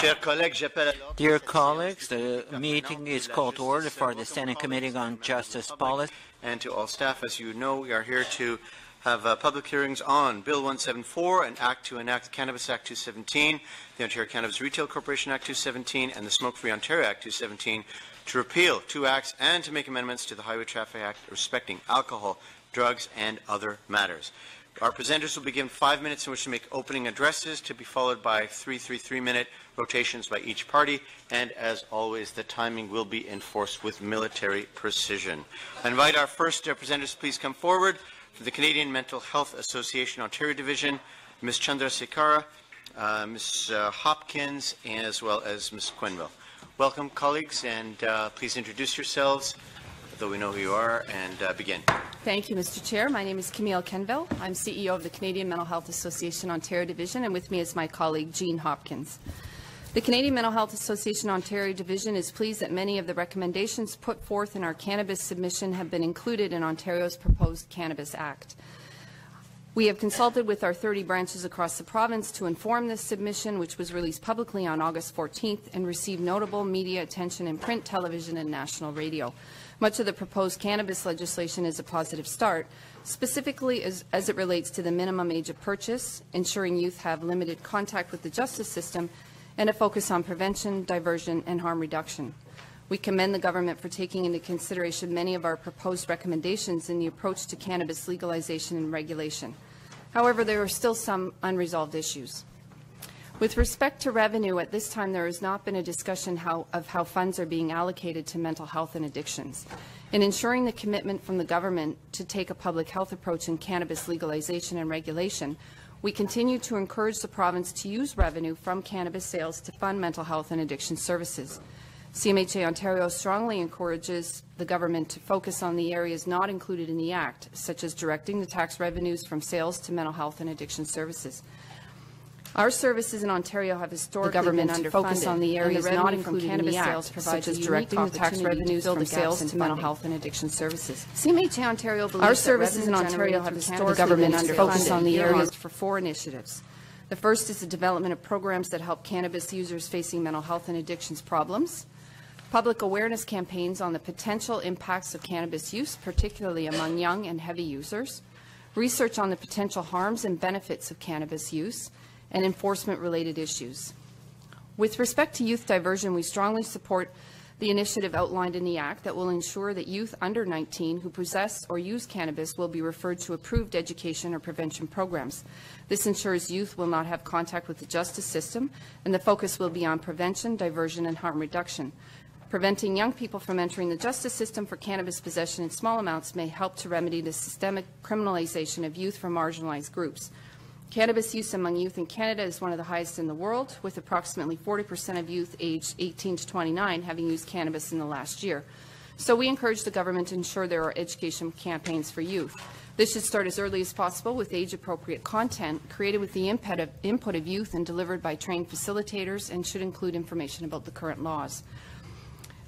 Dear colleagues, the meeting is called to order for the Standing Committee on Justice Policy. And to all staff, as you know, we are here to have public hearings on Bill 174, an Act to enact the Cannabis Act 217, the Ontario Cannabis Retail Corporation Act 217, and the Smoke-Free Ontario Act 217, to repeal two acts and to make amendments to the Highway Traffic Act respecting alcohol, drugs, and other matters. Our presenters will be given 5 minutes in which to make opening addresses, to be followed by 3-3-3-minute rotations by each party, and as always, the timing will be enforced with military precision. I invite our first presenters to please come forward. For the Canadian Mental Health Association Ontario Division, Ms. Chandrasekhara, Ms. Hopkins, as well as Ms. Quenville. Welcome, colleagues, and please introduce yourselves, though we know who you are, and begin. Thank you, Mr. Chair. My name is Camille Quenville. I'm CEO of the Canadian Mental Health Association Ontario Division, and with me is my colleague, Jean Hopkins. The Canadian Mental Health Association Ontario Division is pleased that many of the recommendations put forth in our cannabis submission have been included in Ontario's proposed Cannabis Act. We have consulted with our 30 branches across the province to inform this submission, which was released publicly on August 14th and received notable media attention in print, television, and national radio. Much of the proposed cannabis legislation is a positive start, specifically as it relates to the minimum age of purchase, ensuring youth have limited contact with the justice system, and a focus on prevention, diversion, and harm reduction. We commend the government for taking into consideration many of our proposed recommendations in the approach to cannabis legalization and regulation. However, there are still some unresolved issues. With respect to revenue, at this time there has not been a discussion of how funds are being allocated to mental health and addictions. In ensuring the commitment from the government to take a public health approach in cannabis legalization and regulation, we continue to encourage the province to use revenue from cannabis sales to fund mental health and addiction services. CMHA Ontario strongly encourages the government to focus on the areas not included in the Act, such as directing the tax revenues from sales to mental health and addiction services. Our services in Ontario have historically been underfunded, focus on the areas not included in the Act, such as directing the tax revenues from sales to mental health and addiction services. CMHA Ontario believes our services in Ontario have historically been underfunded, focus on the areas for 4 initiatives. The first is the development of programs that help cannabis users facing mental health and addictions problems, public awareness campaigns on the potential impacts of cannabis use, particularly among young and heavy users, research on the potential harms and benefits of cannabis use, and enforcement-related issues. With respect to youth diversion, we strongly support the initiative outlined in the Act that will ensure that youth under 19 who possess or use cannabis will be referred to approved education or prevention programs. This ensures youth will not have contact with the justice system, and the focus will be on prevention, diversion, and harm reduction. Preventing young people from entering the justice system for cannabis possession in small amounts may help to remedy the systemic criminalization of youth from marginalized groups. Cannabis use among youth in Canada is one of the highest in the world, with approximately 40% of youth aged 18 to 29 having used cannabis in the last year. So we encourage the government to ensure there are education campaigns for youth. This should start as early as possible with age-appropriate content created with the input of youth and delivered by trained facilitators, and should include information about the current laws.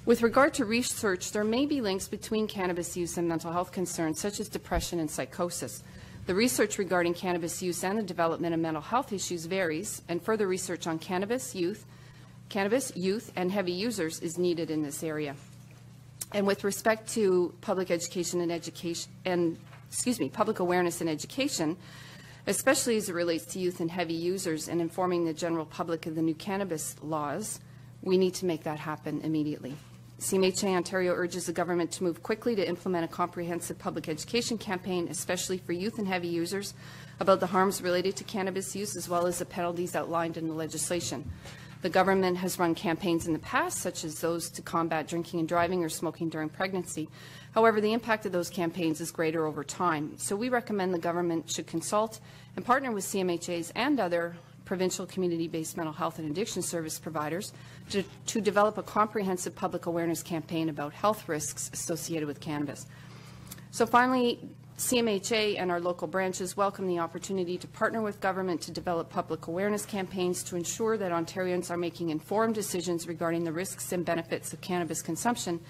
With regard to research, there may be links between cannabis use and mental health concerns such as depression and psychosis. The research regarding cannabis use and the development of mental health issues varies, and further research on cannabis, youth, and heavy users is needed in this area. And with respect to public education and public awareness and education, especially as it relates to youth and heavy users and informing the general public of the new cannabis laws, we need to make that happen immediately. CMHA Ontario urges the government to move quickly to implement a comprehensive public education campaign, especially for youth and heavy users, about the harms related to cannabis use as well as the penalties outlined in the legislation. The government has run campaigns in the past, such as those to combat drinking and driving or smoking during pregnancy. However, the impact of those campaigns is greater over time. So we recommend the government should consult and partner with CMHAs and other provincial community-based mental health and addiction service providers to develop a comprehensive public awareness campaign about health risks associated with cannabis. So finally, CMHA and our local branches welcome the opportunity to partner with government to develop public awareness campaigns to ensure that Ontarians are making informed decisions regarding the risks and benefits of cannabis consumption,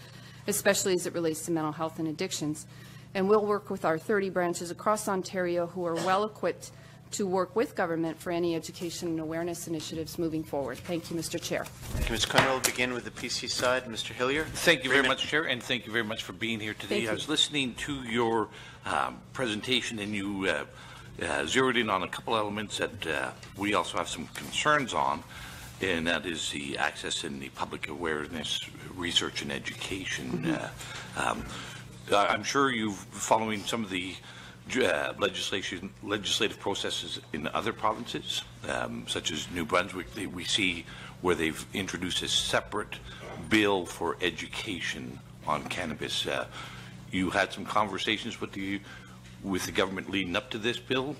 especially as it relates to mental health and addictions. And we'll work with our 30 branches across Ontario who are well equipped to work with government for any education and awareness initiatives moving forward. Thank you, Mr. Chair. Thank you, Ms. Conwell. We'll begin with the PC side. Mr. Hillier. Thank you very much, Chair, and thank you very much for being here today. I was listening to your presentation, and you zeroed in on a couple elements that we also have some concerns on, and that is the access and the public awareness, research and education. I'm sure you're following some of the legislative processes in other provinces, such as New Brunswick. We see where they've introduced a separate bill for education on cannabis. You had some conversations with the government leading up to this bill.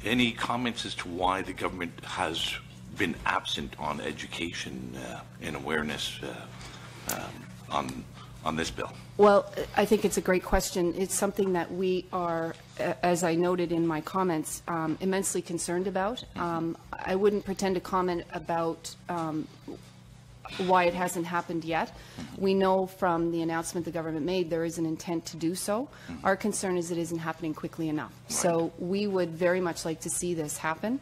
Any comments as to why the government has been absent on education and awareness on this bill? Well, I think it's a great question. It's something that we are, as I noted in my comments, immensely concerned about. I wouldn't pretend to comment about why it hasn't happened yet. We know from the announcement the government made there is an intent to do so. Our concern is it isn't happening quickly enough. So we would very much like to see this happen.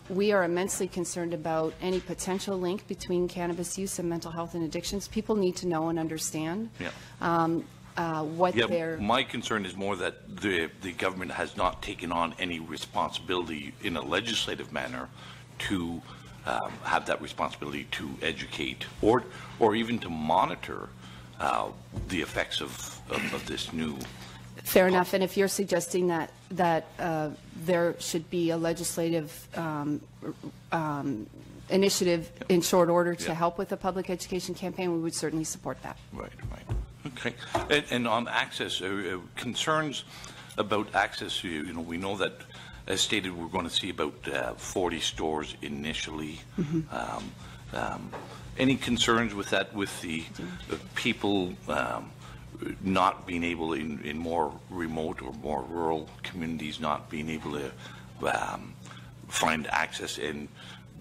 We are immensely concerned about any potential link between cannabis use and mental health and addictions. People need to know and understand what their... My concern is more that the government has not taken on any responsibility in a legislative manner to have that responsibility to educate or even to monitor the effects of this new. Fair enough. And if you're suggesting that there should be a legislative initiative in short order to help with the public education campaign, we would certainly support that. Right. Okay. And on access, concerns about access. We know that, as stated, we're going to see about 40 stores initially. Any concerns with that, with the people not being able, in more remote or more rural communities, not being able to find access and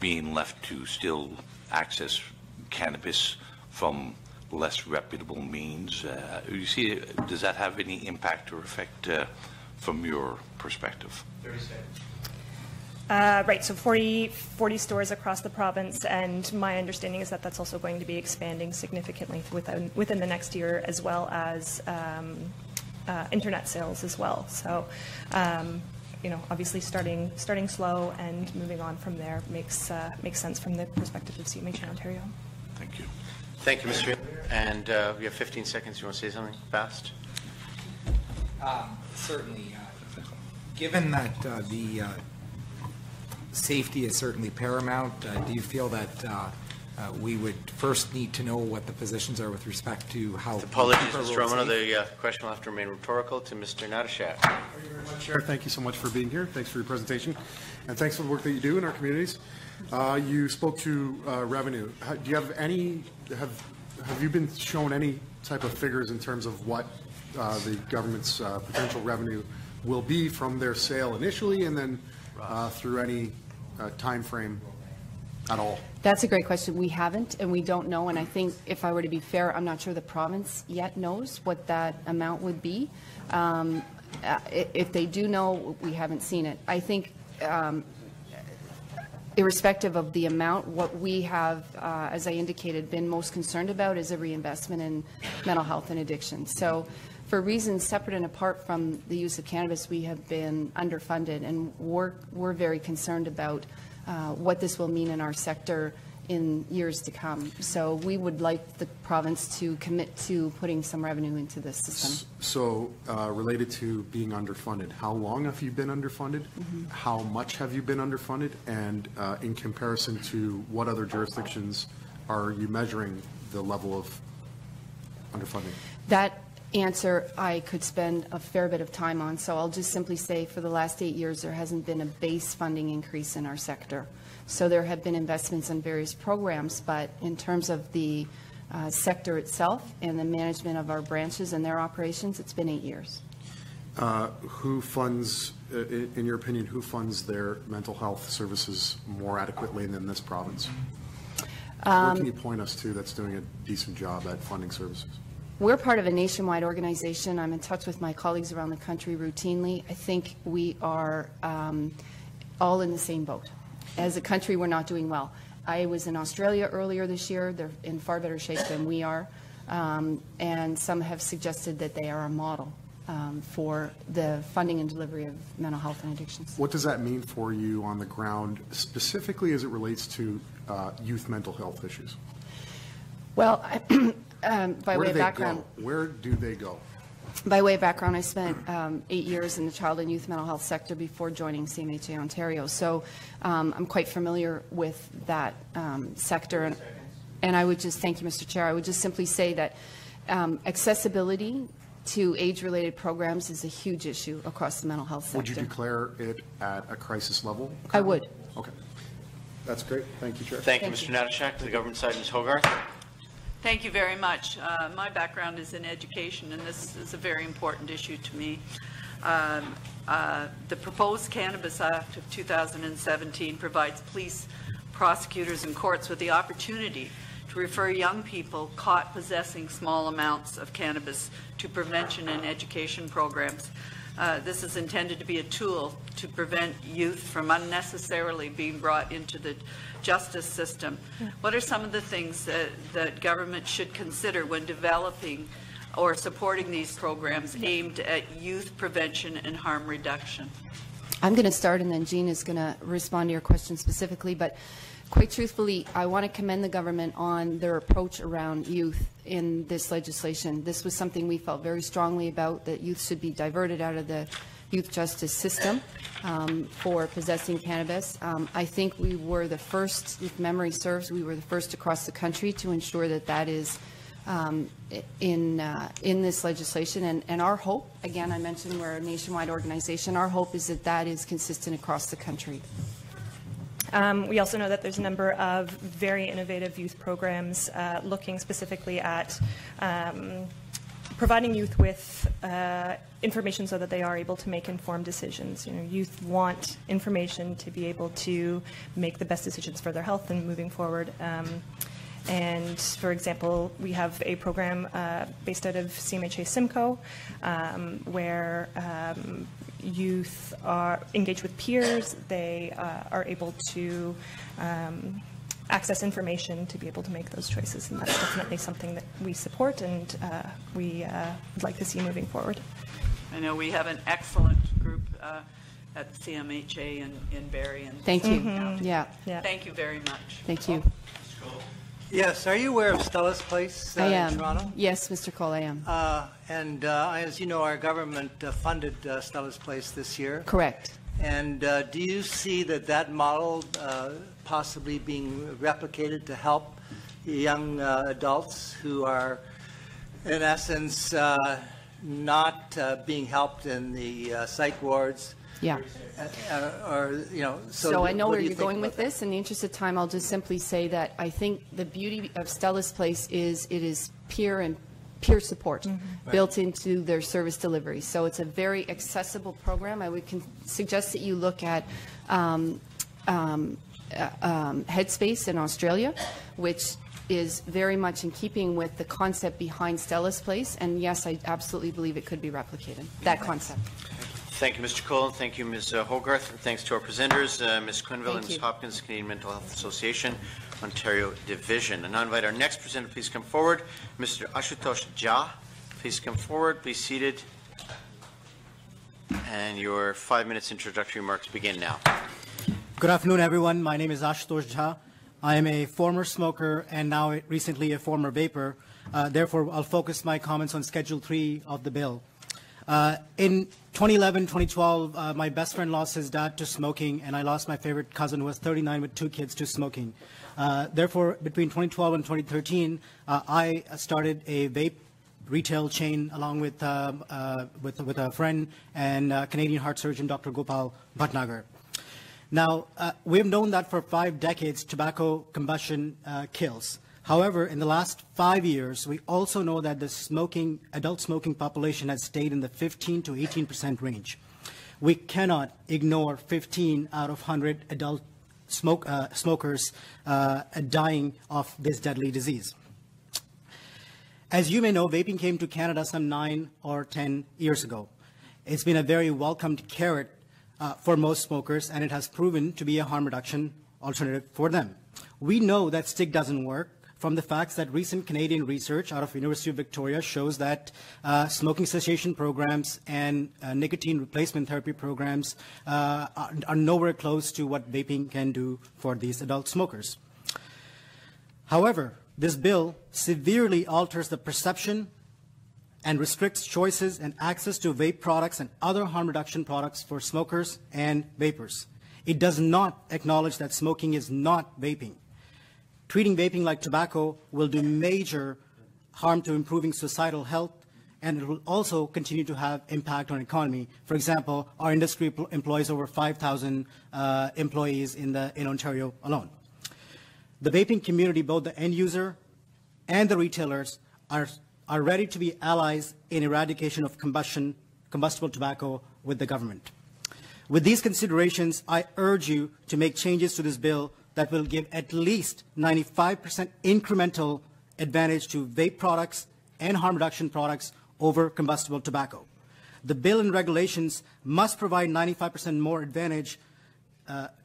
being left to still access cannabis from less reputable means? You see, does that have any impact or effect from your perspective? Right, so 40 stores across the province, and my understanding is that that's also going to be expanding significantly within the next year, as well as internet sales as well. So, obviously starting slow and moving on from there makes sense from the perspective of CMHA Ontario. Thank you. Thank you, Mr. Hill. And we have 15 seconds. You want to say something fast? Certainly. Given that the safety is certainly paramount, do you feel that we would first need to know what the positions are with respect to how... Apologies, Mr. Romano. The question will have to remain rhetorical to Mr. Natashat. Thank you very much, Chair. Thank you so much for being here. Thanks for your presentation. And thanks for the work that you do in our communities. You spoke to revenue. Do you have any... Have you been shown any type of figures in terms of what the government's potential revenue will be from their sale initially, and then through any time frame at all? That's a great question. We haven't, and we don't know. And I think, if I were to be fair, I'm not sure the province yet knows what that amount would be. If they do know, we haven't seen it. I think, irrespective of the amount, what we have, as I indicated, been most concerned about is a reinvestment in mental health and addiction. So, for reasons separate and apart from the use of cannabis, we have been underfunded, and we're very concerned about what this will mean in our sector in years to come. So we would like the province to commit to putting some revenue into this system. So related to being underfunded, how long have you been underfunded? How much have you been underfunded? And in comparison to what other jurisdictions are you measuring the level of underfunding? That answer I could spend a fair bit of time on, so I'll just simply say for the last 8 years there hasn't been a base funding increase in our sector. So there have been investments in various programs, but in terms of the sector itself and the management of our branches and their operations, it's been 8 years. Who funds, in your opinion, who funds their mental health services more adequately than this province? What can you point us to that's doing a decent job at funding services? We're part of a nationwide organization. I'm in touch with my colleagues around the country routinely. I think we are all in the same boat. As a country, we're not doing well. I was in Australia earlier this year. They're in far better shape than we are. And some have suggested that they are a model for the funding and delivery of mental health and addictions. What does that mean for you on the ground, specifically as it relates to youth mental health issues? Well, by way of background, Where do they go? By way of background, I spent 8 years in the child and youth mental health sector before joining CMHA Ontario. So I'm quite familiar with that sector. And I would just, thank you, Mr. Chair, I would just simply say that accessibility to age-related programs is a huge issue across the mental health sector. Would you declare it at a crisis level? I would. Okay. That's great. Thank you, Chair. Thank you, Mr. Natashak. To the government side, Ms. Hogarth. Thank you very much. My background is in education, and this is a very important issue to me. The proposed Cannabis Act of 2017 provides police, prosecutors, and courts with the opportunity to refer young people caught possessing small amounts of cannabis to prevention and education programs. This is intended to be a tool to prevent youth from unnecessarily being brought into the justice system. What are some of the things that government should consider when developing or supporting these programs aimed at youth prevention and harm reduction? I'm going to start, and then Jean is going to respond to your question specifically. But quite truthfully, I want to commend the government on their approach around youth in this legislation. This was something we felt very strongly about, that youth should be diverted out of the youth justice system for possessing cannabis. I think we were the first, if memory serves, we were the first across the country to ensure that that is in this legislation. And our hope, again, I mentioned we're a nationwide organization, our hope is that that is consistent across the country. We also know that there's a number of very innovative youth programs looking specifically at providing youth with information so that they are able to make informed decisions. You know, youth want information to be able to make the best decisions for their health and moving forward. And for example, we have a program based out of CMHA Simcoe where youth are engaged with peers. They are able to access information to be able to make those choices, and that's definitely something that we support and we would like to see moving forward. I know we have an excellent group at CMHA in Barrie. And Thank you. Yeah. Thank you very much. Thank you. Yes, are you aware of Stella's Place I am. in Toronto? Yes, Mr. Cole, I am. And as you know, our government funded Stella's Place this year. Correct. And do you see that model possibly being replicated to help young adults who are, in essence, not being helped in the psych wards? Yeah. So I know where you're going with this. In the interest of time, I'll just simply say that I think the beauty of Stella's Place is it is peer support built into their service delivery. So it's a very accessible program. I would suggest that you look at Headspace in Australia, which is very much in keeping with the concept behind Stella's Place. And yes, I absolutely believe it could be replicated, that concept. Thank you, Mr. Cole. Thank you, Ms. Hogarth. And thanks to our presenters, Ms. Quinville and Ms. Hopkins, Canadian Mental Health Association, Ontario Division. And I invite our next presenter, please come forward. Mr. Ashutosh Jha, please come forward. Please seated. And your 5 minutes introductory remarks begin now. Good afternoon, everyone. My name is Ashutosh Jha. I am a former smoker and now recently a former vapor. Therefore, I'll focus my comments on Schedule 3 of the bill. In 2011-2012, my best friend lost his dad to smoking, and I lost my favorite cousin who was 39 with 2 kids to smoking. Therefore, between 2012 and 2013, I started a vape retail chain along with a friend and Canadian heart surgeon Dr. Gopal Bhatnagar. Now, we have known that for 5 decades tobacco combustion kills. However, in the last 5 years, we also know that the adult smoking population has stayed in the 15 to 18% range. We cannot ignore 15 out of 100 adult smokers dying of this deadly disease. As you may know, vaping came to Canada some 9 or 10 years ago. It's been a very welcomed carrot for most smokers, and it has proven to be a harm reduction alternative for them. We know that stick doesn't work from the facts that recent Canadian research out of University of Victoria shows that smoking cessation programs and nicotine replacement therapy programs are nowhere close to what vaping can do for these adult smokers. However, this bill severely alters the perception and restricts choices and access to vape products and other harm reduction products for smokers and vapers. It does not acknowledge that smoking is not vaping. Treating vaping like tobacco will do major harm to improving societal health, and it will also continue to have impact on economy. For example, our industry employs over 5,000 employees in Ontario alone. The vaping community, both the end user and the retailers, are ready to be allies in eradication of combustible tobacco with the government. With these considerations, I urge you to make changes to this bill that will give at least 95% incremental advantage to vape products and harm reduction products over combustible tobacco. The bill and regulations must provide 95% more advantage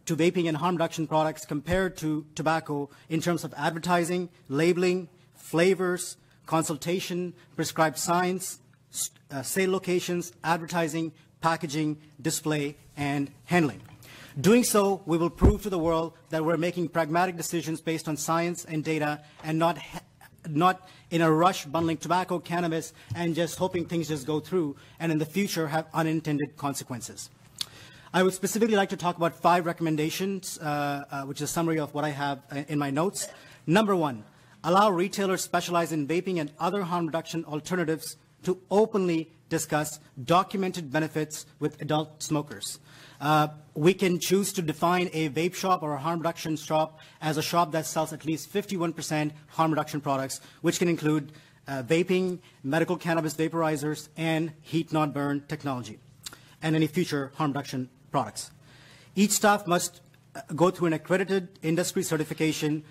to vaping and harm reduction products compared to tobacco in terms of advertising, labeling, flavors, consultation, prescribed signs, sale locations, advertising, packaging, display, and handling. Doing so, we will prove to the world that we're making pragmatic decisions based on science and data, and not in a rush bundling tobacco, cannabis, and just hoping things just go through, and in the future have unintended consequences. I would specifically like to talk about 5 recommendations, which is a summary of what I have in my notes. Number 1, allow retailers specialized in vaping and other harm reduction alternatives to openly discuss documented benefits with adult smokers. We can choose to define a vape shop or a harm reduction shop as a shop that sells at least 51% harm reduction products, which can include vaping, medical cannabis vaporizers, and heat-not-burn technology, and any future harm reduction products. Each staff must go through an accredited industry certification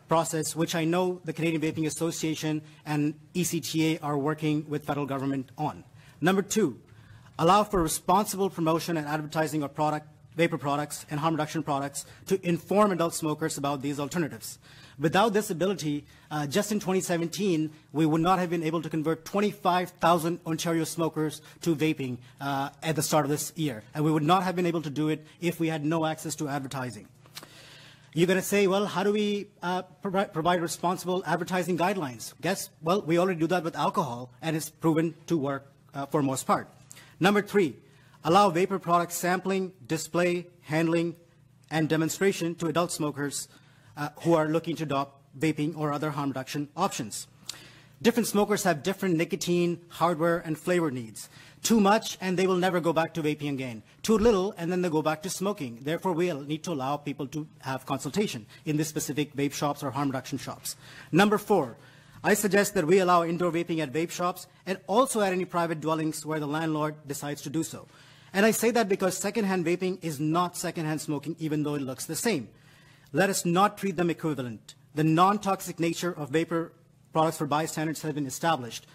process, which I know the Canadian Vaping Association and ECTA are working with federal government on. Number 2, allow for responsible promotion and advertising of vapor products and harm reduction products to inform adult smokers about these alternatives. Without this ability, just in 2017, we would not have been able to convert 25,000 Ontario smokers to vaping at the start of this year. And we would not have been able to do it if we had no access to advertising. You're going to say, well, how do we provide responsible advertising guidelines? Guess, well, we already do that with alcohol, and it's proven to work for most part. Number 3, allow vapor product sampling, display, handling, and demonstration to adult smokers who are looking to adopt vaping or other harm reduction options. Different smokers have different nicotine, hardware, and flavor needs. Too much, and they will never go back to vaping again. Too little, and then they go back to smoking. Therefore, we'll need to allow people to have consultation in these specific vape shops or harm reduction shops. Number 4, I suggest that we allow indoor vaping at vape shops and also at any private dwellings where the landlord decides to do so. And I say that because secondhand vaping is not secondhand smoking, even though it looks the same. Let us not treat them equivalent. The non-toxic nature of vapor products for bystanders has been established.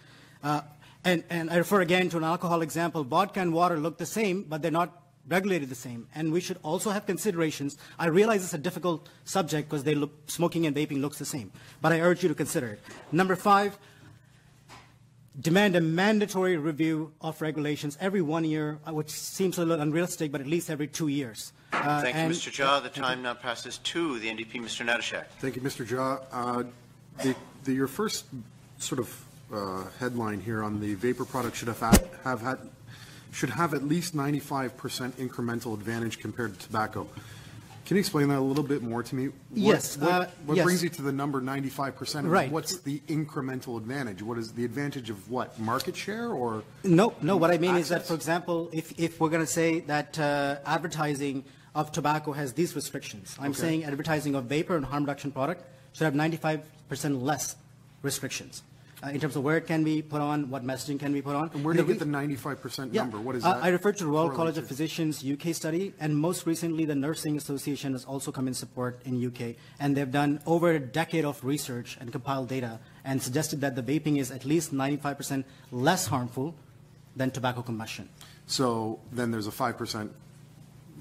And I refer again to an alcohol example. Vodka and water look the same, but they're not regulated the same. And we should also have considerations. I realize it's a difficult subject because smoking and vaping looks the same, but I urge you to consider it. Number 5, demand a mandatory review of regulations every 1 year, which seems a little unrealistic, but at least every 2 years. Thank you, Mr. Jha. The time now passes to the NDP, Mr. Natyshak. Thank you, Mr. Jha. Your first sort of headline here on the vapor product should have at least 95% incremental advantage compared to tobacco. Can you explain that a little bit more to me? Yes. What yes. brings you to the number 95%? Right. What's the incremental advantage? What is the advantage of what? Market share or? No. What I mean access? is that, for example, if we're going to say that advertising of tobacco has these restrictions, I'm Okay. saying advertising of vapor and harm reduction product should have 95% less restrictions. in terms of where it can be put on, what messaging can be put on. And where do you get the 95% number? What is that? I refer to the Royal correlate College to? of Physicians UK study, and most recently the Nursing Association has also come in support in UK, and they've done over a decade of research and compiled data and suggested that the vaping is at least 95% less harmful than tobacco combustion. So then there's a 5%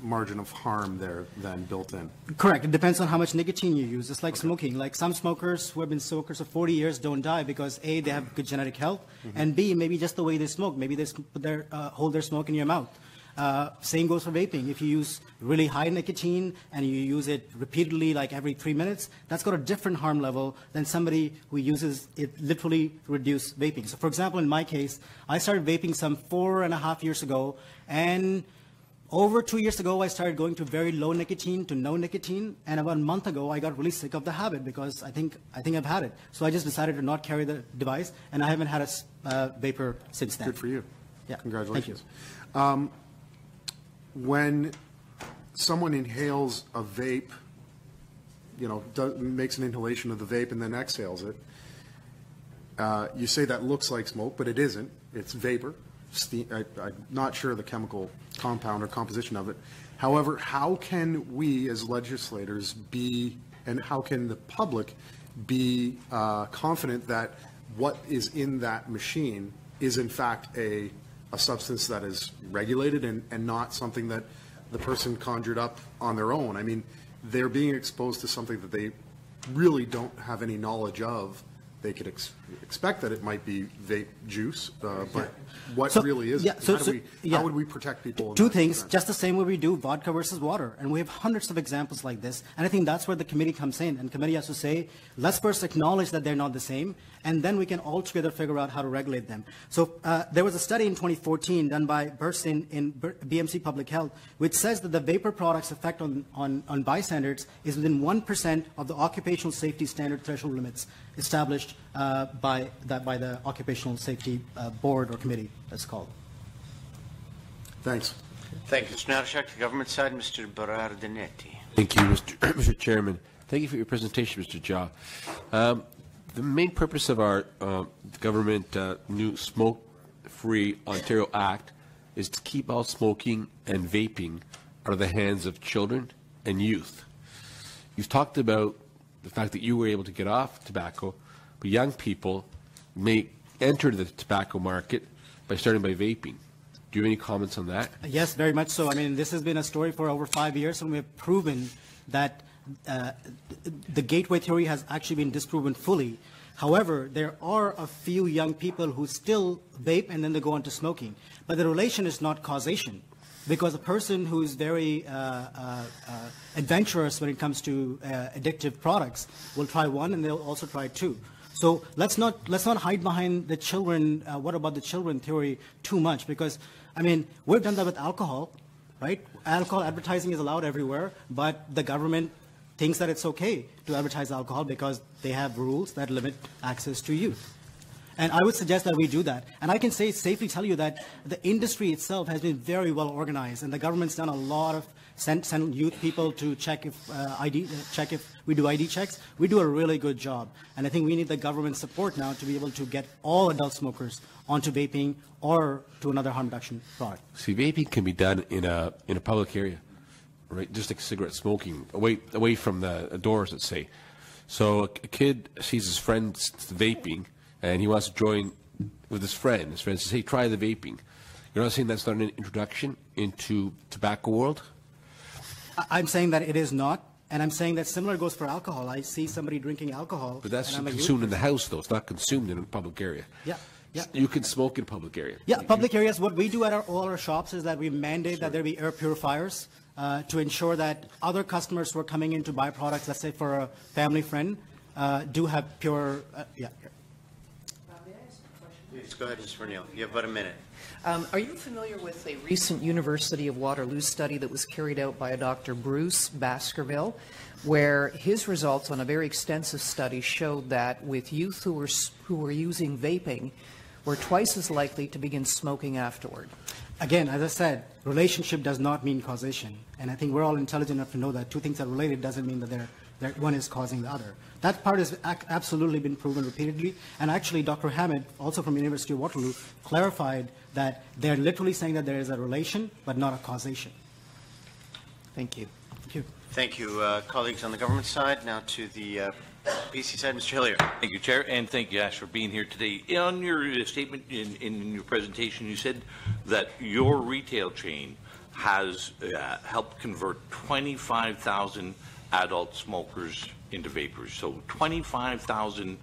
margin of harm there then built in. Correct. It depends on how much nicotine you use. It's like smoking. Like some smokers who have been smokers for 40 years don't die because A, they have good genetic health, and B, maybe just the way they smoke. Maybe they hold their smoke in your mouth. Same goes for vaping. If you use really high nicotine and you use it repeatedly, like every 3 minutes, that's got a different harm level than somebody who uses it literally to reduce vaping. So for example, in my case, I started vaping some 4.5 years ago, and over 2 years ago, I started going to very low nicotine to no nicotine, and about a month ago, I got really sick of the habit because I think I've had it. So I just decided to not carry the device, and I haven't had a vapor since then. Good for you. Yeah. Congratulations. Thank you. When someone inhales a vape, makes an inhalation of the vape and then exhales it, you say that looks like smoke, but it isn't. It's vapor. I'm not sure the chemical compound or composition of it. However, how can we as legislators be, and how can the public be confident that what is in that machine is in fact a substance that is regulated and not something that the person conjured up on their own? I mean, they're being exposed to something that they really don't have any knowledge of. They could expect that it might be vape juice, but what really is it? How would we protect people? Two things, just the same way we do vodka versus water. And we have hundreds of examples like this. And I think that's where the committee comes in. And the committee has to say, let's first acknowledge that they're not the same, and then we can all together figure out how to regulate them. So there was a study in 2014 done by Burstin in BMC Public Health, which says that the vapor product's effect on bystanders is within 1% of the occupational safety standard threshold limits established by the Occupational Safety Board or committee, that's called. Thanks. Thank you, Mr. Natashak. The government side, Mr. Berardinetti. Thank you, Mr. Chairman. Thank you for your presentation, Mr. Jha. The main purpose of our government new Smoke-Free Ontario Act is to keep all smoking and vaping out of the hands of children and youth. You've talked about the fact that you were able to get off tobacco, but young people may enter the tobacco market by starting by vaping. Do you have any comments on that? Yes, very much so. I mean, this has been a story for over 5 years, and we have proven that the gateway theory has actually been disproven fully. However, there are a few young people who still vape and then they go on to smoking. But the relation is not causation, because a person who's very adventurous when it comes to addictive products will try one and they'll also try two. So let's not hide behind the children, what about the children theory too much, because, I mean, we've done that with alcohol, right? Alcohol advertising is allowed everywhere, but the government thinks that it's okay to advertise alcohol because they have rules that limit access to youth. And I would suggest that we do that. And I can safely tell you that the industry itself has been very well organized, and the government's done a lot of send youth people to check if we do ID checks. We do a really good job, and I think we need the government support now to be able to get all adult smokers onto vaping or to another harm reduction product. See, vaping can be done in a public area, right? Just like cigarette smoking, away from the doors, let's say. So a kid sees his friends vaping, and he wants to join with his friend. His friend says, "Hey, try the vaping." You're not saying that's not an introduction into tobacco world? I'm saying that it is not, and I'm saying that similar goes for alcohol. I see somebody drinking alcohol. But that's consumed in the house, though. It's not consumed in a public area. Yeah. Yeah. You can smoke in public area. Yeah, public areas. What we do at all our shops is that we mandate that there be air purifiers to ensure that other customers who are coming in to buy products, let's say for a family friend, do have pure, Please go ahead, Mr. Neal. You have about a minute. Are you familiar with a recent University of Waterloo study that was carried out by a Dr. Bruce Baskerville, where his results on a very extensive study showed that with youth who were using vaping were twice as likely to begin smoking afterward? Again, as I said, relationship does not mean causation. And I think we're all intelligent enough to know that two things are related doesn't mean that they're that one is causing the other. That part has absolutely been proven repeatedly. And actually, Dr. Hammond, also from University of Waterloo, clarified that they're literally saying that there is a relation, but not a causation. Thank you. Thank you. Thank you, colleagues on the government side. Now to the PC side, Mr. Hillier. Thank you, Chair, and thank you, Ash, for being here today. On your statement in your presentation, you said that your retail chain has helped convert 25,000 adult smokers into vapors. So 25,000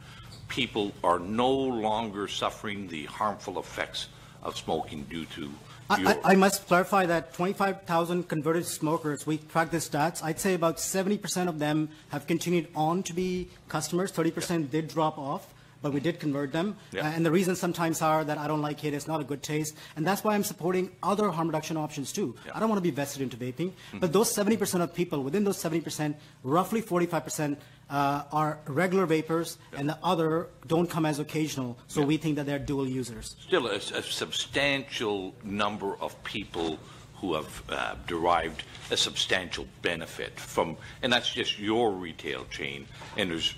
people are no longer suffering the harmful effects of smoking due to I must clarify that 25,000 converted smokers, we track the stats. I'd say about 70% of them have continued on to be customers. 30% did drop off, but we did convert them. And the reasons sometimes are that I don't like it, it's not a good taste. And that's why I'm supporting other harm reduction options too. I don't want to be vested into vaping. But those 70% of people, within those 70%, roughly 45% are regular vapors, and the other don't come as occasional. So we think that they're dual users. Still a substantial number of people who have derived a substantial benefit from, and that's just your retail chain, and there's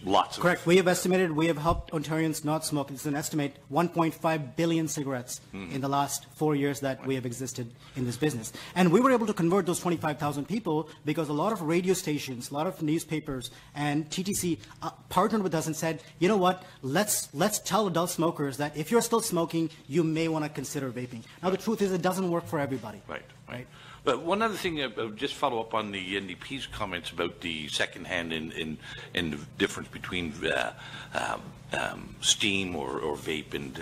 lots of... Correct. We have estimated, we have helped Ontarians not smoke. It's an estimate 1.5 billion cigarettes in the last 4 years that we have existed in this business. And we were able to convert those 25,000 people because a lot of radio stations, a lot of newspapers, and TTC partnered with us and said, you know what, let's tell adult smokers that if you're still smoking, you may want to consider vaping. Now, the truth is it doesn't work for everybody. Right. But one other thing, just follow up on the NDP's comments about the secondhand and the difference between steam or vape. And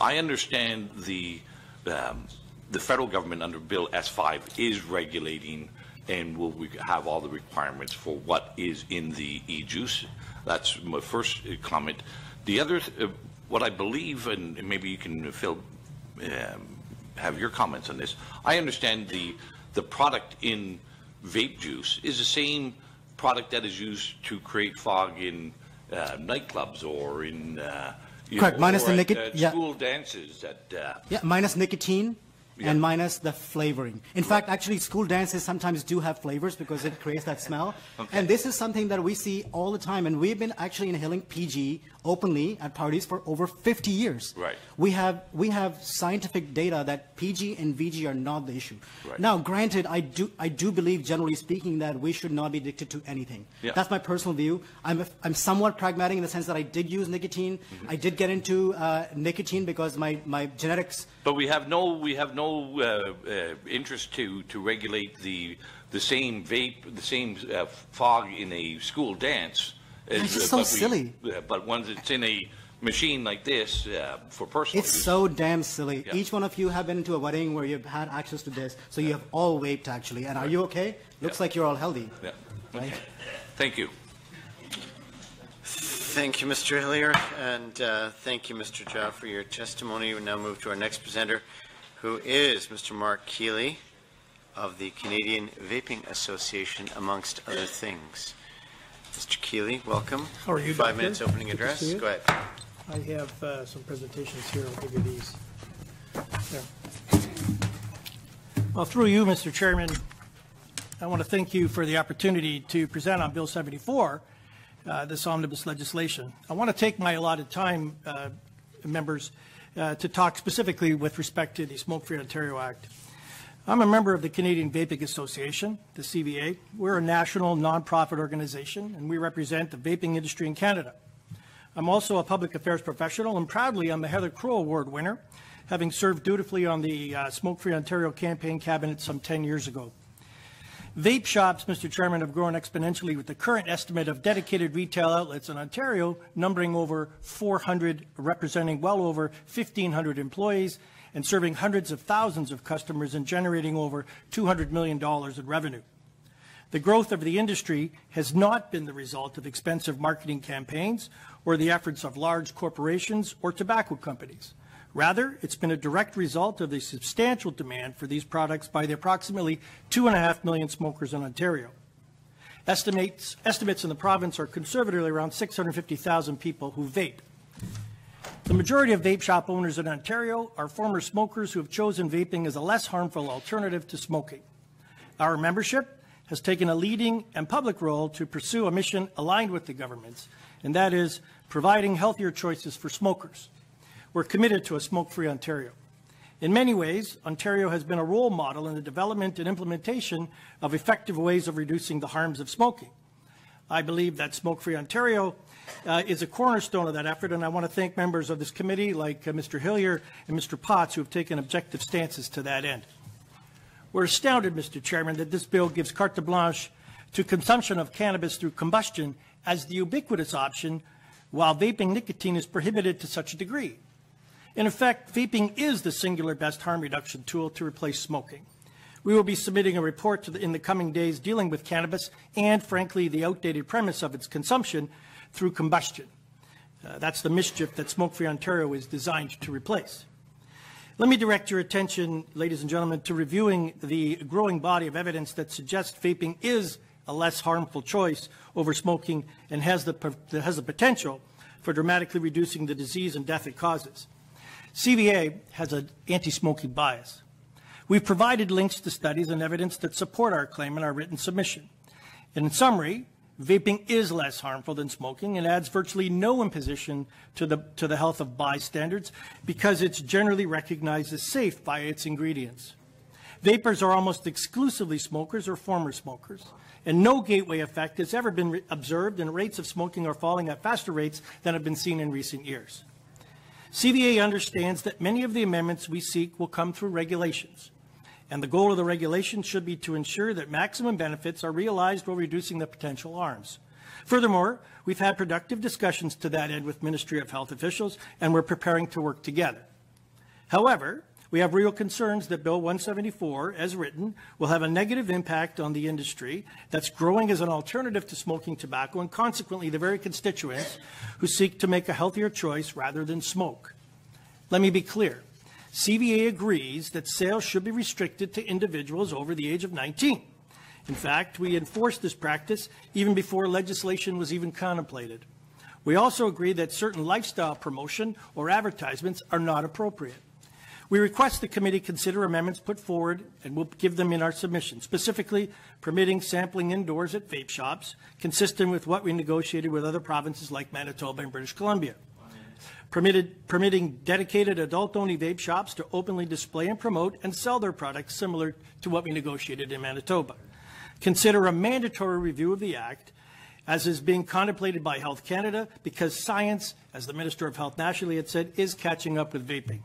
I understand the federal government under Bill S5 is regulating and will have all the requirements for what is in the e-juice. That's my first comment. The other, what I believe, and maybe you can have your comments on this. I understand the product in vape juice is the same product that is used to create fog in nightclubs or in correct, minus the nicotine. School dances. Minus nicotine. And minus the flavoring. In fact, actually, school dances sometimes do have flavors because it creates that smell. And this is something that we see all the time. And we've been actually inhaling PG openly at parties for over 50 years. Right. We have scientific data that PG and VG are not the issue. Right. Now, granted, I do believe, generally speaking, that we should not be addicted to anything. That's my personal view. I'm somewhat pragmatic in the sense that I did use nicotine. I did get into nicotine because my genetics. But we have no interest to regulate the same vape, the same fog in a school dance. It's just so silly. But once it's in a machine like this for personal use. It's use. so damn silly. Each one of you have been to a wedding where you've had access to this, so you have all vaped actually. And are you okay? Looks like you're all healthy. Okay. Thank you. Thank you, Mr. Hillier, and thank you, Mr. Jha, for your testimony. We now move to our next presenter, who is Mr. Mark Keeley of the Canadian Vaping Association, amongst other things. Mr. Keeley, welcome. How are you, 5 Doctor? minutes opening Good to address. see you. Go ahead. I have some presentations here. I'll give you these. There. Well, through you, Mr. Chairman, I want to thank you for the opportunity to present on Bill 74, this omnibus legislation. I want to take my allotted time, members, to talk specifically with respect to the Smoke-Free Ontario Act. I'm a member of the Canadian Vaping Association, the CVA. We're a national nonprofit organization, and we represent the vaping industry in Canada. I'm also a public affairs professional, and proudly I'm a Heather Crow Award winner, having served dutifully on the Smoke-Free Ontario campaign cabinet some 10 years ago. Vape shops, Mr. Chairman, have grown exponentially with the current estimate of dedicated retail outlets in Ontario numbering over 400, representing well over 1,500 employees and serving hundreds of thousands of customers and generating over $200 million in revenue. The growth of the industry has not been the result of expensive marketing campaigns or the efforts of large corporations or tobacco companies. Rather, it's been a direct result of the substantial demand for these products by the approximately 2.5 million smokers in Ontario. Estimates in the province are conservatively around 650,000 people who vape. The majority of vape shop owners in Ontario are former smokers who have chosen vaping as a less harmful alternative to smoking. Our membership has taken a leading and public role to pursue a mission aligned with the government's, and that is providing healthier choices for smokers. We're committed to a smoke-free Ontario. In many ways, Ontario has been a role model in the development and implementation of effective ways of reducing the harms of smoking. I believe that Smoke-Free Ontario is a cornerstone of that effort, and I want to thank members of this committee like Mr. Hillier and Mr. Potts who have taken objective stances to that end. We're astounded, Mr. Chairman, that this bill gives carte blanche to consumption of cannabis through combustion as the ubiquitous option, while vaping nicotine is prohibited to such a degree. In effect, vaping is the singular best harm reduction tool to replace smoking. We will be submitting a report in the coming days dealing with cannabis and, frankly, the outdated premise of its consumption through combustion. That's the mischief that Smoke-Free Ontario is designed to replace. Let me direct your attention, ladies and gentlemen, to reviewing the growing body of evidence that suggests vaping is a less harmful choice over smoking and has the potential for dramatically reducing the disease and death it causes. CVA has an anti-smoking bias. We've provided links to studies and evidence that support our claim in our written submission. In summary, vaping is less harmful than smoking and adds virtually no imposition to the health of bystanders because it's generally recognized as safe by its ingredients. Vapers are almost exclusively smokers or former smokers, and no gateway effect has ever been observed, and rates of smoking are falling at faster rates than have been seen in recent years. CVA understands that many of the amendments we seek will come through regulations, and the goal of the regulation should be to ensure that maximum benefits are realized while reducing the potential harms. Furthermore, we've had productive discussions to that end with Ministry of Health officials, and we're preparing to work together. However, we have real concerns that Bill 174, as written, will have a negative impact on the industry that's growing as an alternative to smoking tobacco and consequently the very constituents who seek to make a healthier choice rather than smoke. Let me be clear. CVA agrees that sales should be restricted to individuals over the age of 19. In fact, we enforced this practice even before legislation was even contemplated. We also agree that certain lifestyle promotion or advertisements are not appropriate. We request the committee consider amendments put forward, and we'll give them in our submission, specifically permitting sampling indoors at vape shops, consistent with what we negotiated with other provinces like Manitoba and British Columbia. Permitting dedicated adult-only vape shops to openly display and promote and sell their products similar to what we negotiated in Manitoba. Consider a mandatory review of the Act, as is being contemplated by Health Canada, because science, as the Minister of Health nationally had said, is catching up with vaping.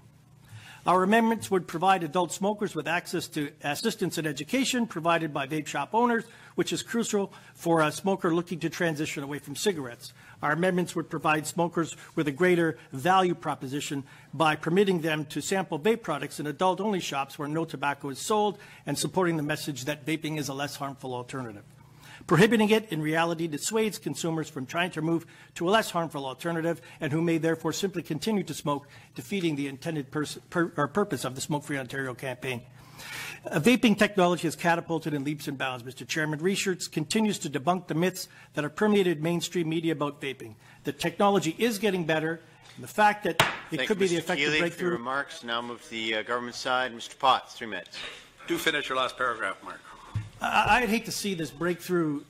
Our amendments would provide adult smokers with access to assistance and education provided by vape shop owners, which is crucial for a smoker looking to transition away from cigarettes. Our amendments would provide smokers with a greater value proposition by permitting them to sample vape products in adult-only shops where no tobacco is sold and supporting the message that vaping is a less harmful alternative. Prohibiting it, in reality, dissuades consumers from trying to move to a less harmful alternative and who may therefore simply continue to smoke, defeating the intended purpose of the Smoke-Free Ontario campaign. Vaping technology has catapulted in leaps and bounds, Mr. Chairman. Research continues to debunk the myths that have permeated mainstream media about vaping. The technology is getting better, and the fact that it could be the effective breakthrough. Thank you, Mr. Keeley, for your remarks. Now move to the government side. Mr. Potts, 3 minutes. Do finish your last paragraph, Mark. I'd hate to see this breakthrough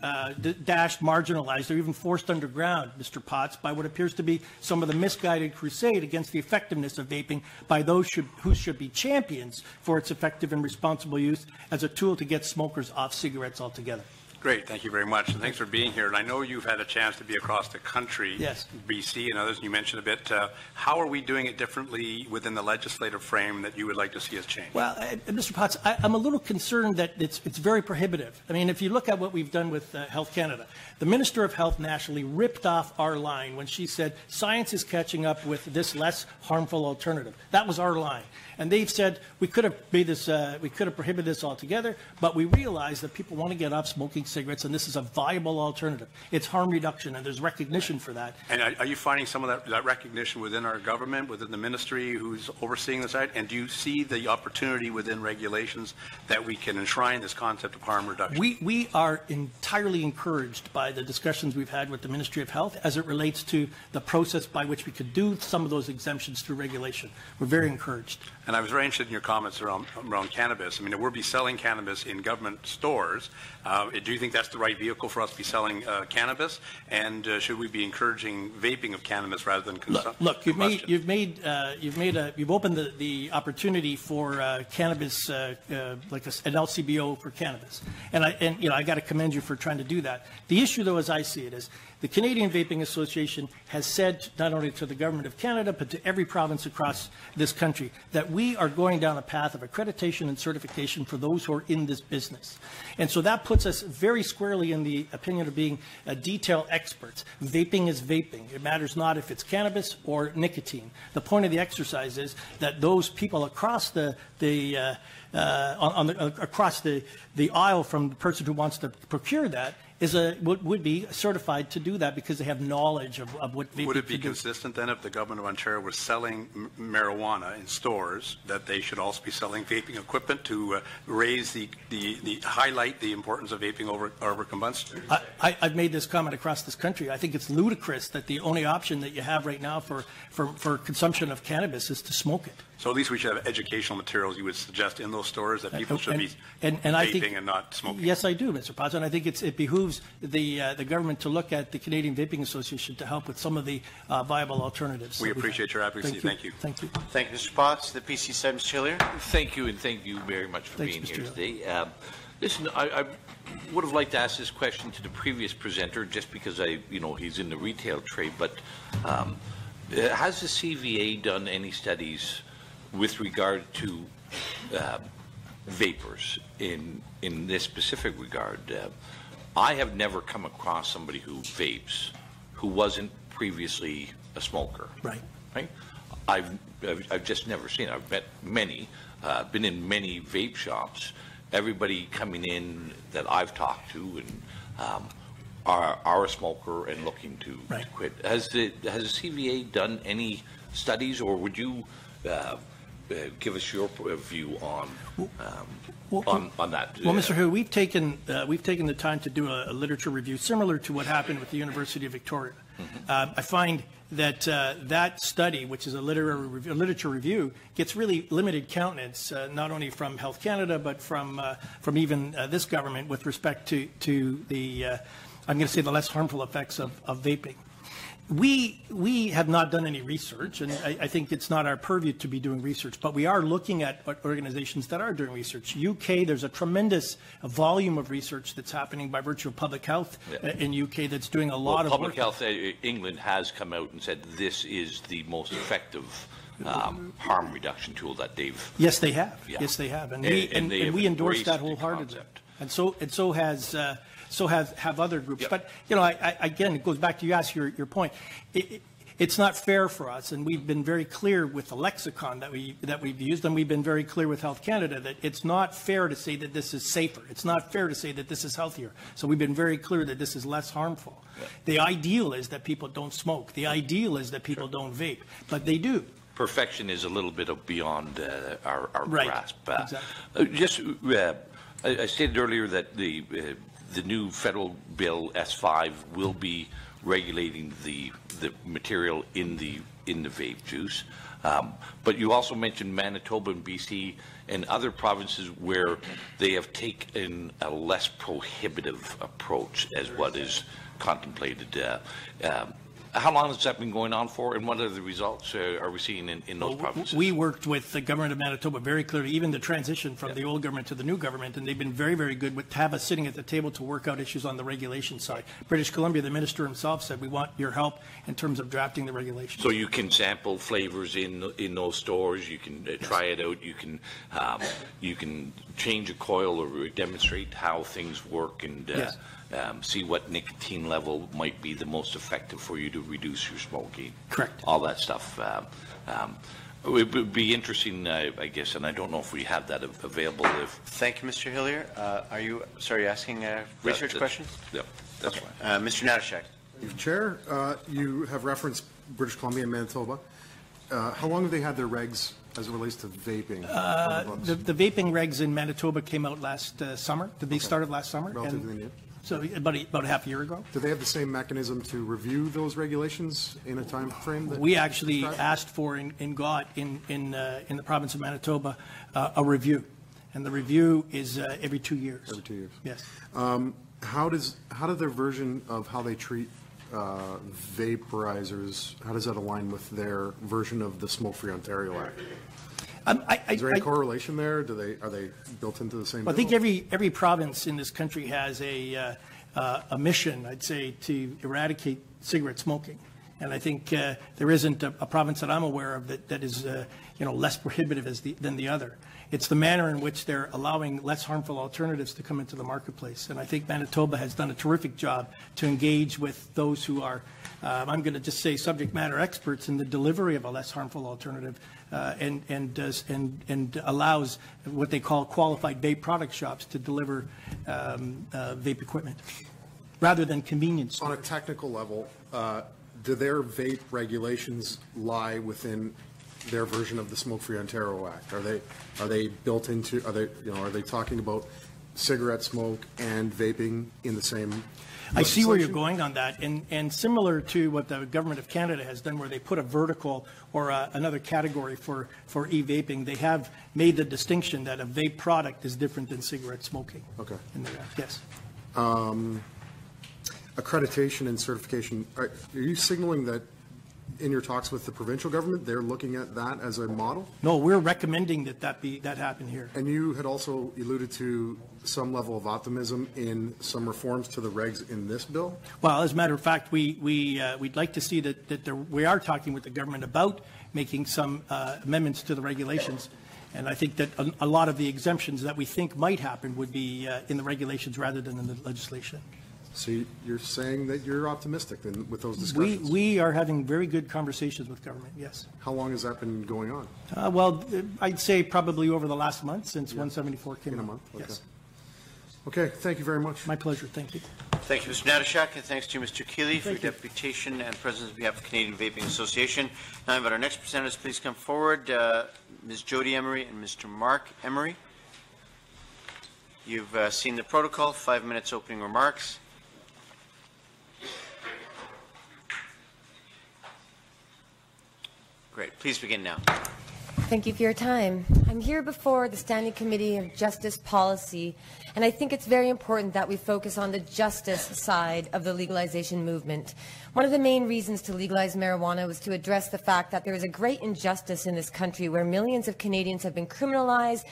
dashed, marginalized, or even forced underground, Mr. Potts, by what appears to be some of the misguided crusade against the effectiveness of vaping by those who should be champions for its effective and responsible use as a tool to get smokers off cigarettes altogether. Great, thank you very much, and thanks for being here. And I know you've had a chance to be across the country, yes, BC and others, and you mentioned a bit. How are we doing it differently within the legislative frame that you would like to see us change? Well, Mr. Potts, I'm a little concerned that it's very prohibitive. I mean, if you look at what we've done with Health Canada, the Minister of Health nationally ripped off our line when she said science is catching up with this less harmful alternative. That was our line. And they've said we could have made this, we could have prohibited this altogether, but we realized that people want to get off smoking cigarettes, and this is a viable alternative. It's harm reduction, and there's recognition for that. And are you finding some of that recognition within our government, within the ministry who's overseeing the site? And do you see the opportunity within regulations that we can enshrine this concept of harm reduction? We are entirely encouraged by the discussions we've had with the Ministry of Health as it relates to the process by which we could do some of those exemptions through regulation. We're very encouraged. And I was very interested in your comments around cannabis. I mean, we'll be selling cannabis in government stores. Do you think that's the right vehicle for us to be selling cannabis? And should we be encouraging vaping of cannabis rather than consumption? Look, you've opened the opportunity for cannabis, like an LCBO for cannabis, and I got to commend you for trying to do that. The issue, though, as I see it, is the Canadian Vaping Association has said, not only to the Government of Canada, but to every province across this country, that we are going down a path of accreditation and certification for those who are in this business. And so that puts us very squarely in the opinion of being detail experts. Vaping is vaping. It matters not if it's cannabis or nicotine. The point of the exercise is that those people across across the aisle from the person who wants to procure that would be certified to do that because they have knowledge of what vaping. Would it be consistent then if the Government of Ontario was selling marijuana in stores that they should also be selling vaping equipment to raise the highlight the importance of vaping over combustion? I've made this comment across this country. I think it's ludicrous that the only option that you have right now for consumption of cannabis is to smoke it. So at least we should have educational materials you would suggest in those stores that people should be vaping I think, and not smoking. Yes, I do, Mr. Paz, and I think it behooves the government to look at the Canadian Vaping Association to help with some of the viable alternatives. We appreciate your advocacy. Thank you. Thank you. Thank you, Mr. Potts. The PC side, Mr. Hillier. Thank you, and thank you very much for being here today. Listen, I would have liked to ask this question to the previous presenter, just because he's in the retail trade. But has the CVA done any studies with regard to vapors in this specific regard? I have never come across somebody who vapes who wasn't previously a smoker. Right. I've just never seen it. I've met many, been in many vape shops. Everybody coming in that I've talked to and are a smoker and looking to quit. Has the CVA done any studies, or would you give us your view on that? Well, Mr. Hu, we've taken the time to do a literature review similar to what happened with the University of Victoria. Mm-hmm. I find that that study, which is a literature review, gets really limited countenance, not only from Health Canada, but from even this government with respect to the, I'm going to say, the less harmful effects of vaping. We have not done any research, and I think it's not our purview to be doing research, but we are looking at organizations that are doing research. UK, there's a tremendous volume of research that's happening by virtue of public health in UK that's doing a lot of work. Public Health England has come out and said this is the most effective harm reduction tool that they've... Yes, they have. Yeah. Yes, they have. And we endorse that wholeheartedly. And so have other groups. Yep. But, again, it goes back to you ask your point. It's not fair for us, and we've been very clear with the lexicon that we've used, and we've been very clear with Health Canada that it's not fair to say that this is safer. It's not fair to say that this is healthier. So we've been very clear that this is less harmful. Yeah. The ideal is that people don't smoke. The ideal is that people don't vape, but they do. Perfection is a little bit beyond our grasp. Exactly. I stated earlier that the new federal bill S5 will be regulating the material in the vape juice, but you also mentioned Manitoba and BC and other provinces where they have taken a less prohibitive approach as what is contemplated. How long has that been going on for, and what are the results are we seeing in those provinces? We worked with the government of Manitoba very clearly, even the transition from the old government to the new government, and they've been very, very good to have us sitting at the table to work out issues on the regulation side. British Columbia, the minister himself said, we want your help in terms of drafting the regulations. So you can sample flavors in those stores, you can try it out, you can change a coil or demonstrate how things work, and see what nicotine level might be the most effective for you to reduce your smoking. Correct. All that stuff. It would be interesting, I guess, and I don't know if we have that available. Thank you, Mr. Hillier. Are you, asking research questions? Yep, that's okay. Mr. Natashak. Chair, you have referenced British Columbia and Manitoba. How long have they had their regs as it relates to vaping? The vaping regs in Manitoba came out last summer. They started last summer. Relatively new. So about a half a year ago. Do they have the same mechanism to review those regulations in a time frame? We actually asked for and got in the province of Manitoba a review, and the review is every 2 years. Every 2 years. Yes. How does their version of how they treat vaporizers, how does that align with their version of the Smoke-Free Ontario Act? Is there any correlation there? Are they built into the same? I think every province in this country has a mission, I'd say, to eradicate cigarette smoking, and I think there isn't a province that I'm aware of that is less prohibitive than the other. It's the manner in which they're allowing less harmful alternatives to come into the marketplace, and I think Manitoba has done a terrific job to engage with those who are, I'm going to just say, subject matter experts in the delivery of a less harmful alternative. And allows what they call qualified vape product shops to deliver vape equipment rather than convenience stores. On a technical level, do their vape regulations lie within their version of the Smoke-Free Ontario Act? Are they built into? Are they talking about cigarette smoke and vaping in the same? I see where you're going on that, and similar to what the Government of Canada has done, where they put a vertical or another category for e-vaping, they have made the distinction that a vape product is different than cigarette smoking. Okay. Yes. Accreditation and certification. Are you signaling that in your talks with the provincial government, they're looking at that as a model? No, we're recommending that happen here. And you had also alluded to some level of optimism in some reforms to the regs in this bill? Well, as a matter of fact, we'd like to see that we are talking with the government about making some amendments to the regulations. And I think that a lot of the exemptions that we think might happen would be in the regulations rather than in the legislation. So you're saying that you're optimistic then with those discussions? We are having very good conversations with government, yes. How long has that been going on? Well, I'd say probably over the last month since 174 came out. In a month? Okay. Yes. Okay, thank you very much. My pleasure, thank you. Thank you, Mr. Natashak, and thanks to Mr. Keeley for your deputation and presence on behalf of the Canadian Vaping Association. Now I invite our next presenters, please come forward, Ms. Jody Emery and Mr. Mark Emery. You've seen the protocol, 5 minutes opening remarks. Great. Please begin now. Thank you for your time. I'm here before the Standing Committee of Justice Policy, and I think it's very important that we focus on the justice side of the legalization movement. One of the main reasons to legalize marijuana was to address the fact that there is a great injustice in this country where millions of Canadians have been criminalized,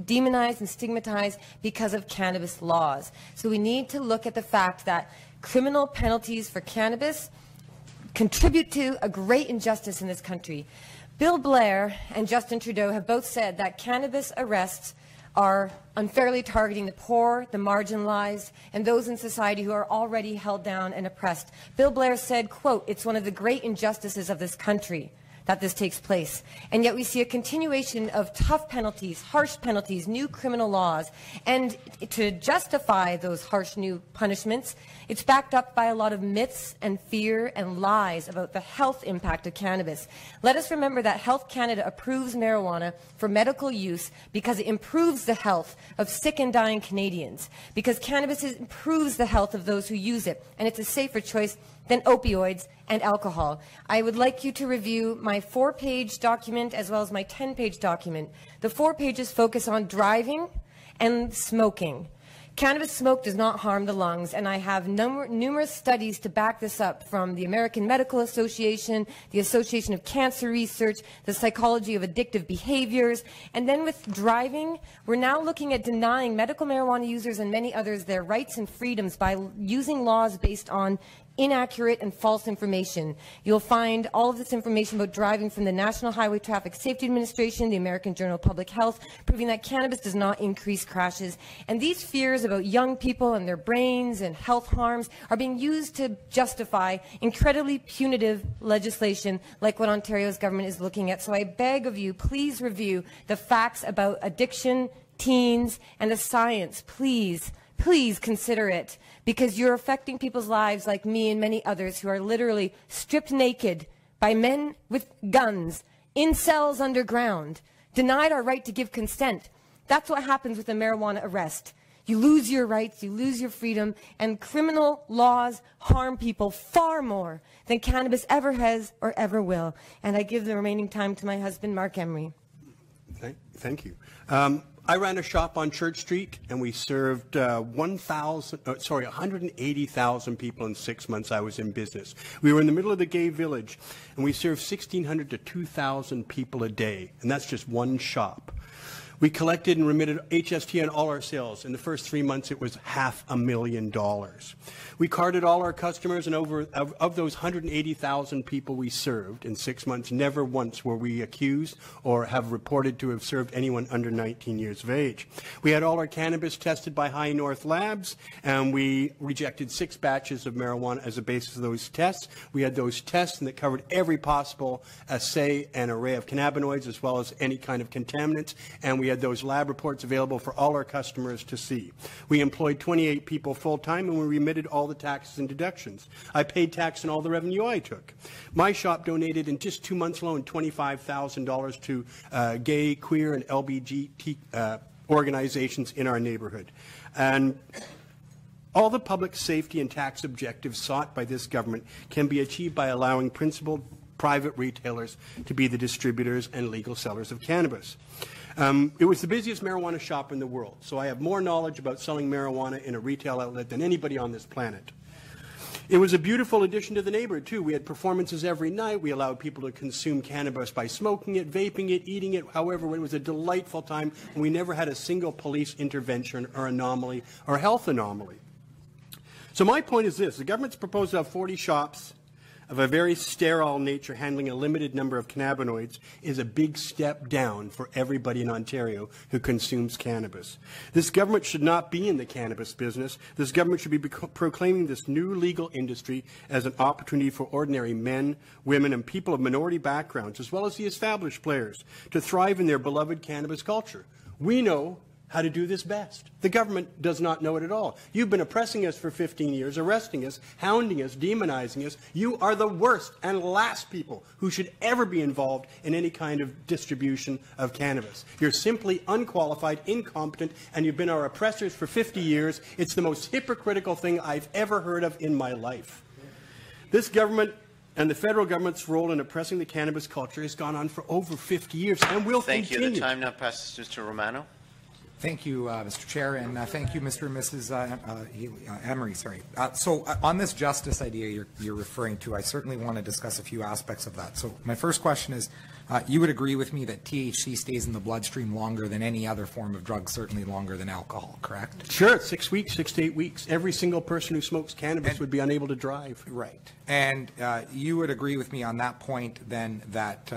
demonized, and stigmatized because of cannabis laws. So we need to look at the fact that criminal penalties for cannabis contribute to a great injustice in this country. Bill Blair and Justin Trudeau have both said that cannabis arrests are unfairly targeting the poor, the marginalized, and those in society who are already held down and oppressed. Bill Blair said, quote, "It's one of the great injustices of this country that this takes place." And yet we see a continuation of tough penalties, harsh penalties, new criminal laws. And to justify those harsh new punishments, it's backed up by a lot of myths and fear and lies about the health impact of cannabis. Let us remember that Health Canada approves marijuana for medical use because it improves the health of sick and dying Canadians, because cannabis improves the health of those who use it, and it's a safer choice than opioids and alcohol. I would like you to review my 4-page document as well as my 10-page document. The 4 pages focus on driving and smoking. Cannabis smoke does not harm the lungs, and I have numerous studies to back this up from the American Medical Association, the Association of Cancer Research, the Psychology of Addictive Behaviors. And then with driving, we're now looking at denying medical marijuana users and many others their rights and freedoms by using laws based on inaccurate and false information. You'll find all of this information about driving from the National Highway Traffic Safety Administration, the American Journal of Public Health, proving that cannabis does not increase crashes. And these fears about young people and their brains and health harms are being used to justify incredibly punitive legislation like what Ontario's government is looking at. So I beg of you, please review the facts about addiction, teens, and the science. Please consider it, because you're affecting people's lives like me and many others who are literally stripped naked by men with guns in cells underground, denied our right to give consent. That's what happens with a marijuana arrest. You lose your rights, you lose your freedom, and criminal laws harm people far more than cannabis ever has or ever will. And I give the remaining time to my husband, Mark Emery. Thank you. I ran a shop on Church Street, and we served 180,000 people in 6 months I was in business. We were in the middle of the gay village, and we served 1,600 to 2,000 people a day, and that's just one shop. We collected and remitted HST on all our sales. In the first 3 months, it was $500,000. We carded all our customers, and of those 180,000 people we served in 6 months, never once were we accused or have reported to have served anyone under 19 years of age. We had all our cannabis tested by High North Labs, and we rejected 6 batches of marijuana as a basis of those tests. We had those tests, and that covered every possible assay and array of cannabinoids, as well as any kind of contaminants, and we had those lab reports available for all our customers to see. We employed 28 people full-time, and we remitted all the taxes and deductions. I paid tax on all the revenue I took. My shop donated in just 2 months alone $25,000 to gay, queer, and LGBT organizations in our neighborhood. And all the public safety and tax objectives sought by this government can be achieved by allowing principled private retailers to be the distributors and legal sellers of cannabis. It was the busiest marijuana shop in the world, so I have more knowledge about selling marijuana in a retail outlet than anybody on this planet. It was a beautiful addition to the neighborhood, too. We had performances every night. We allowed people to consume cannabis by smoking it, vaping it, eating it. However, it was a delightful time, and we never had a single police intervention or anomaly or health anomaly. So my point is this. The government's proposed to have 40 shops of a very sterile nature handling a limited number of cannabinoids is a big step down for everybody in Ontario who consumes cannabis. This government should not be in the cannabis business. This government should be proclaiming this new legal industry as an opportunity for ordinary men, women, and people of minority backgrounds, as well as the established players, to thrive in their beloved cannabis culture. We know how to do this best. The government does not know it at all. You've been oppressing us for 15 years, arresting us, hounding us, demonizing us. You are the worst and last people who should ever be involved in any kind of distribution of cannabis. You're simply unqualified, incompetent, and you've been our oppressors for 50 years. It's the most hypocritical thing I've ever heard of in my life. This government and the federal government's role in oppressing the cannabis culture has gone on for over 50 years and will continue. Thank you. The time now passes to Mr. Romano. Thank you, Mr. Chair, and thank you, Mr. and Mrs. Emery. So on this justice idea you're referring to, I certainly want to discuss a few aspects of that. So my first question is, you would agree with me that THC stays in the bloodstream longer than any other form of drug, certainly longer than alcohol, correct? Sure, 6 weeks, 6 to 8 weeks. Every single person who smokes cannabis would be unable to drive. Right. And you would agree with me on that point then that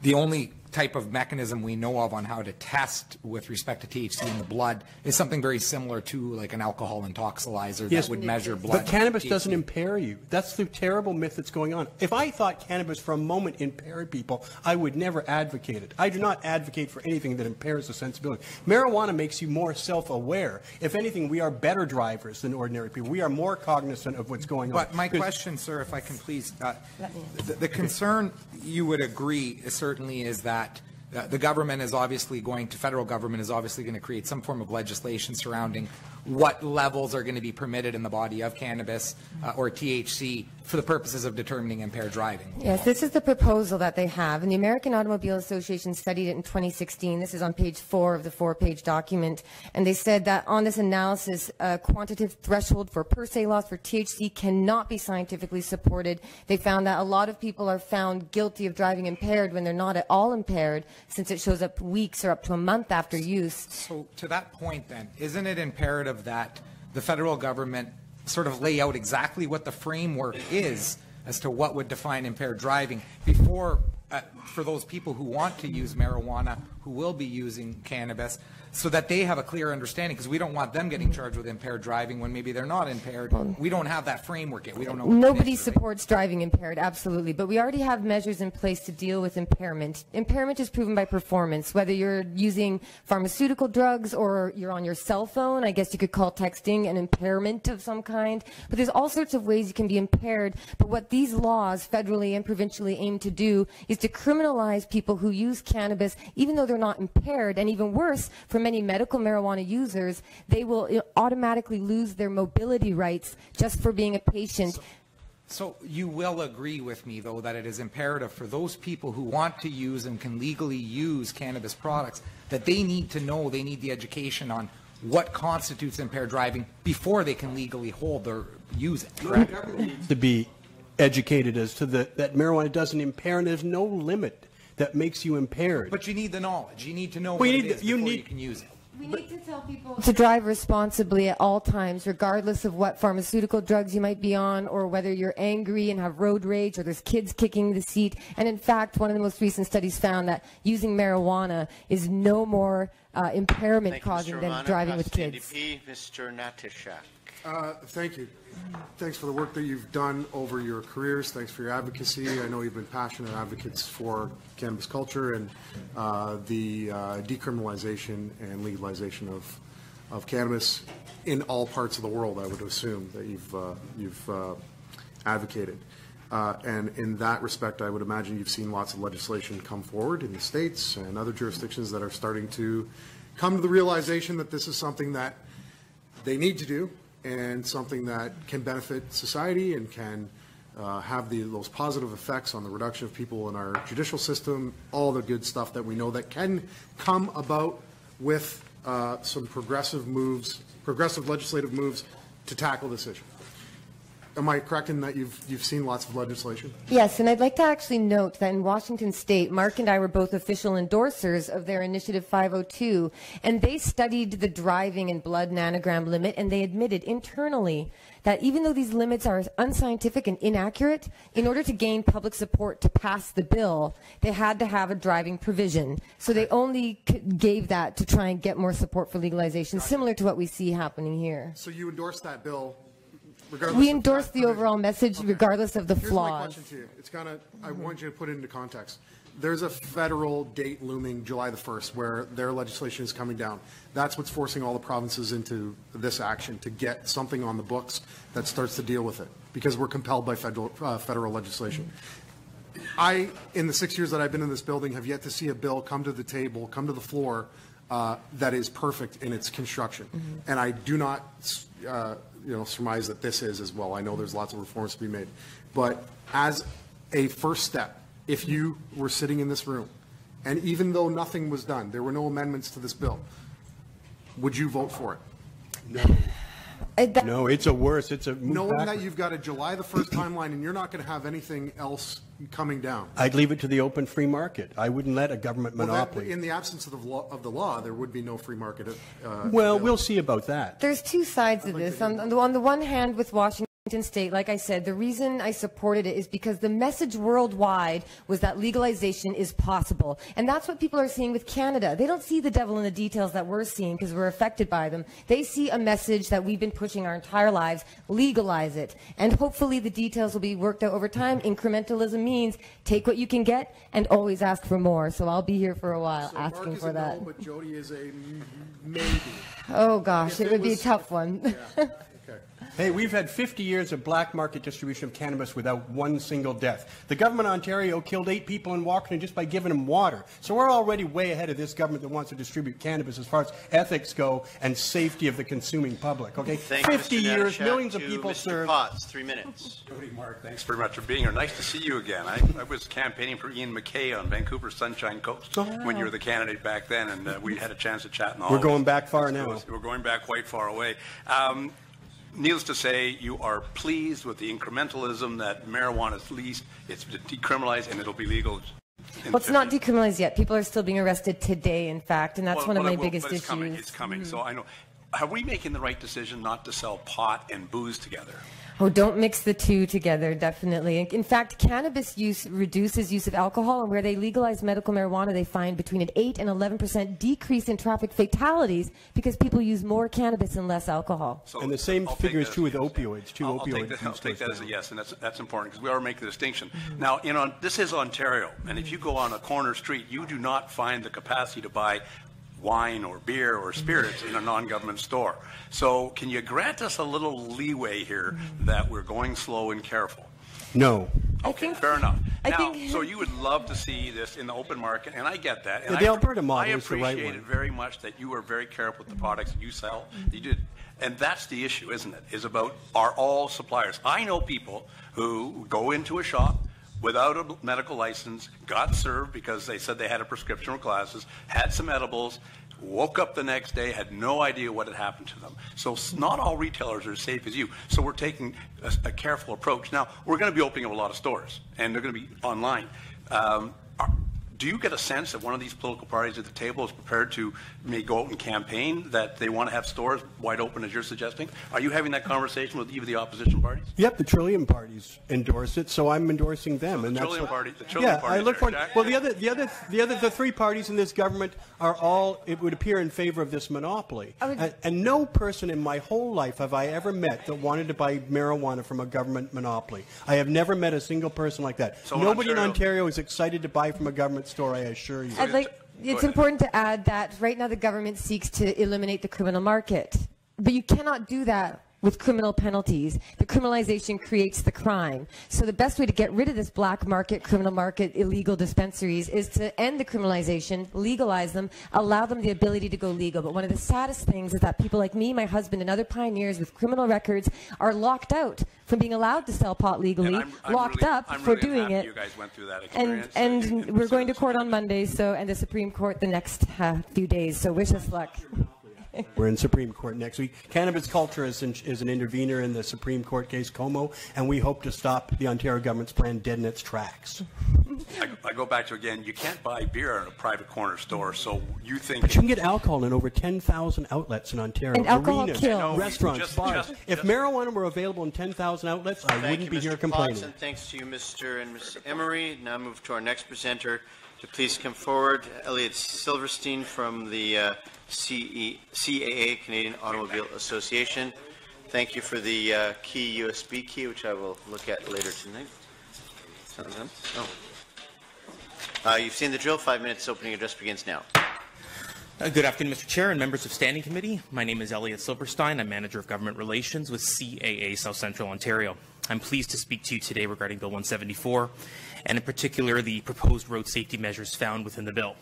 the only type of mechanism we know of on how to test with respect to THC in the blood is something very similar to like an alcohol intoxilizer that would measure blood. But cannabis doesn't impair you. That's the terrible myth that's going on. If I thought cannabis for a moment impaired people, I would never advocate it. I do not advocate for anything that impairs the sensibility. Marijuana makes you more self-aware. If anything, we are better drivers than ordinary people. We are more cognizant of what's going on. But my question, sir, if I can please, the concern you would agree certainly is that the government is obviously federal government is obviously going to create some form of legislation surrounding what levels are going to be permitted in the body of cannabis or THC for the purposes of determining impaired driving. Yes, this is the proposal that they have, and the American Automobile Association studied it in 2016. This is on page 4 of the 4-page document, and they said that on this analysis, a quantitative threshold for per se loss for THC cannot be scientifically supported. They found that a lot of people are found guilty of driving impaired when they're not at all impaired, since it shows up weeks or up to a month after use. So to that point then, isn't it imperative that the federal government sort of lay out exactly what the framework is as to what would define impaired driving before, for those people who want to use marijuana, who will be using cannabis, so that they have a clear understanding, because we don't want them getting charged with impaired driving when maybe they're not impaired. We don't have that framework yet. We don't know. Nobody supports driving impaired, absolutely, but we already have measures in place to deal with impairment. Impairment is proven by performance, whether you're using pharmaceutical drugs or you're on your cell phone. I guess you could call texting an impairment of some kind, but there's all sorts of ways you can be impaired. But what these laws, federally and provincially, aim to do is to criminalize people who use cannabis, even though they're not impaired, and even worse, for many medical marijuana users, they will automatically lose their mobility rights just for being a patient. So you will agree with me, though, that it is imperative for those people who want to use and can legally use cannabis products that they need to know, they need the education on what constitutes impaired driving before they can legally hold or use it, correct? The government needs to be educated as to that marijuana doesn't impair, and there's no limit that makes you impaired. But you need the knowledge. You need to know what it is before you can use it. We need to tell people to drive responsibly at all times, regardless of what pharmaceutical drugs you might be on, or whether you're angry and have road rage, or there's kids kicking the seat. And in fact, one of the most recent studies found that using marijuana is no more impairment causing than driving with kids. NDP, Mr. Natashak. Thank you. Thanks for the work that you've done over your careers. Thanks for your advocacy. I know you've been passionate advocates for cannabis culture and the decriminalization and legalization of cannabis in all parts of the world. I would assume that you've advocated. And in that respect, I would imagine you've seen lots of legislation come forward in the States and other jurisdictions that are starting to come to the realization that this is something that they need to do, and something that can benefit society and can have those positive effects on the reduction of people in our judicial system, all the good stuff that we know that can come about with some progressive legislative moves to tackle this issue. Am I correct in that you've seen lots of legislation? Yes, and I'd like to actually note that in Washington State, Mark and I were both official endorsers of their Initiative 502, and they studied the driving and blood nanogram limit, and they admitted internally that even though these limits are unscientific and inaccurate, in order to gain public support to pass the bill, they had to have a driving provision. So they only gave that to try and get more support for legalization, similar to what we see happening here. So you endorse that bill? We endorse the overall message, regardless of the Here's flaws. my question to you. It's I want you to put it into context. There's a federal date looming July the 1st where their legislation is coming down. That's what's forcing all the provinces into this action, to get something on the books that starts to deal with it, because we're compelled by federal legislation. In the 6 years that I've been in this building, have yet to see a bill come to the table, come to the floor, that is perfect in its construction. Mm-hmm. And I do not surmise that this is as well. I know there's lots of reforms to be made. But as a first step, if you were sitting in this room, and even though nothing was done, there were no amendments to this bill, would you vote for it? No. No, it's a move Knowing backward. that you've got a July the 1st timeline and you're not going to have anything else coming down. I'd leave it to the open free market. I wouldn't let a government Well, monopoly. in the absence of the law, there would be no free market. Well, we'll see about that. There's two sides of this. On the one hand, with Washington State, like I said, the reason I supported it is because the message worldwide was that legalization is possible. And that's what people are seeing with Canada. They don't see the devil in the details that we're seeing because we're affected by them. They see a message that we've been pushing our entire lives: legalize it. And hopefully the details will be worked out over time. Incrementalism means take what you can get and always ask for more. So I'll be here for a while asking Mark is for a that. No, but Jody is a maybe. Oh gosh, If it would be a was- tough one. Yeah. Hey, we've had 50 years of black market distribution of cannabis without one single death. The government of Ontario killed 8 people in Walkerton just by giving them water. So we're already way ahead of this government that wants to distribute cannabis as far as ethics go and safety of the consuming public. Okay, Thank 50 you, Mr. years, Natashak. millions of To people Mr. served. Potts, 3 minutes. Jody, Mark, thanks very much for being here. Nice to see you again. I was campaigning for Ian McKay on Vancouver's Sunshine Coast when you were the candidate back then, and we had a chance to chat. We're going back far now. We're going back quite far away. Needless to say, you are pleased with the incrementalism that marijuana is leased, it's decriminalized, and it'll be legal. Well, it's not decriminalized yet. People are still being arrested today, in fact, and that's one of my biggest but it's issues. coming. It's coming. So I know. are we making the right decision not to sell pot and booze together? Oh, don't mix the two together, definitely. In fact, cannabis use reduces use of alcohol, and where they legalize medical marijuana, they find between an 8 and 11% decrease in traffic fatalities because people use more cannabis and less alcohol. And the same figure is true with opioids, too. I'll take that as a yes, and that's important because we are making the distinction. Now, this is Ontario, and if you go on a corner street, you do not find the capacity to buy wine or beer or spirits in a non-government store. So can you grant us a little leeway here that we're going slow and careful? No. Okay, fair enough. So you would love to see this in the open market, and I get that. And the Alberta model I is the right appreciate one. it very much that you are very careful with the products that you sell. You did, and that's the issue, isn't it? Is about are all suppliers. I know people who go into a shop without a medical license, got served because they said they had a prescription or glasses, had some edibles, woke up the next day, had no idea what had happened to them. So not all retailers are as safe as you. So we're taking a careful approach. Now, we're going to be opening up a lot of stores, and they're going to be online. Do you get a sense that one of these political parties at the table is prepared to maybe go out and campaign that they want to have stores wide open, as you're suggesting? Are you having that conversation with either of the opposition parties? Yep, the Trillium parties endorse it, so I'm endorsing them. So and the that's Trillium what, party, the Trillium party. I look for. Jack? Well, the three parties in this government are all, it would appear, in favor of this monopoly. And no person in my whole life have I ever met that wanted to buy marijuana from a government monopoly. I have never met a single person like that. So Nobody in Ontario is excited to buy from a government store, I assure you. It's important to add that right now the government seeks to eliminate the criminal market. But you cannot do that with criminal penalties. The criminalization creates the crime. So the best way to get rid of this black market, criminal market, illegal dispensaries is to end the criminalization, legalize them, allow them the ability to go legal. But one of the saddest things is that people like me, my husband, and other pioneers with criminal records are locked out from being allowed to sell pot legally, locked up for doing it. You guys went through that experience. And we're going to court on Monday, and the Supreme Court the next few days. So wish us luck. We're in Supreme Court next week. Cannabis Culture is an intervener in the Supreme Court case Como, and we hope to stop the Ontario government's plan dead in its tracks. I go back to, again, you can't buy beer in a private corner store, so you think... But you can get alcohol in over 10,000 outlets in Ontario. And alcohol Arenas, kills. restaurants, bars. If marijuana were available in 10,000 outlets, I wouldn't be here complaining. Thank you, Mr. Potts, and thanks to you, Mr. and Ms. Emery. Now move to our next presenter to please come forward. Elliot Silverstein from the CAA, Canadian Automobile Association. Thank you for the key USB key, which I will look at later tonight. You've seen the drill. 5 minutes. Opening address begins now. Good afternoon, Mr. Chair and members of Standing Committee. My name is Elliot Silverstein. I'm Manager of Government Relations with CAA South Central Ontario. I'm pleased to speak to you today regarding Bill 174, and in particular the proposed road safety measures found within the bill.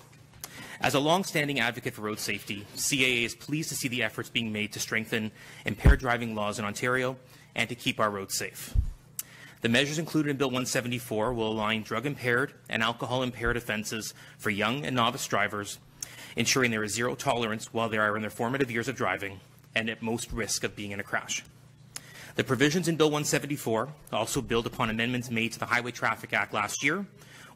As a long-standing advocate for road safety, CAA is pleased to see the efforts being made to strengthen impaired driving laws in Ontario and to keep our roads safe. The measures included in Bill 174 will align drug-impaired and alcohol-impaired offences for young and novice drivers, ensuring there is zero tolerance while they are in their formative years of driving and at most risk of being in a crash. The provisions in Bill 174 also build upon amendments made to the Highway Traffic Act last year,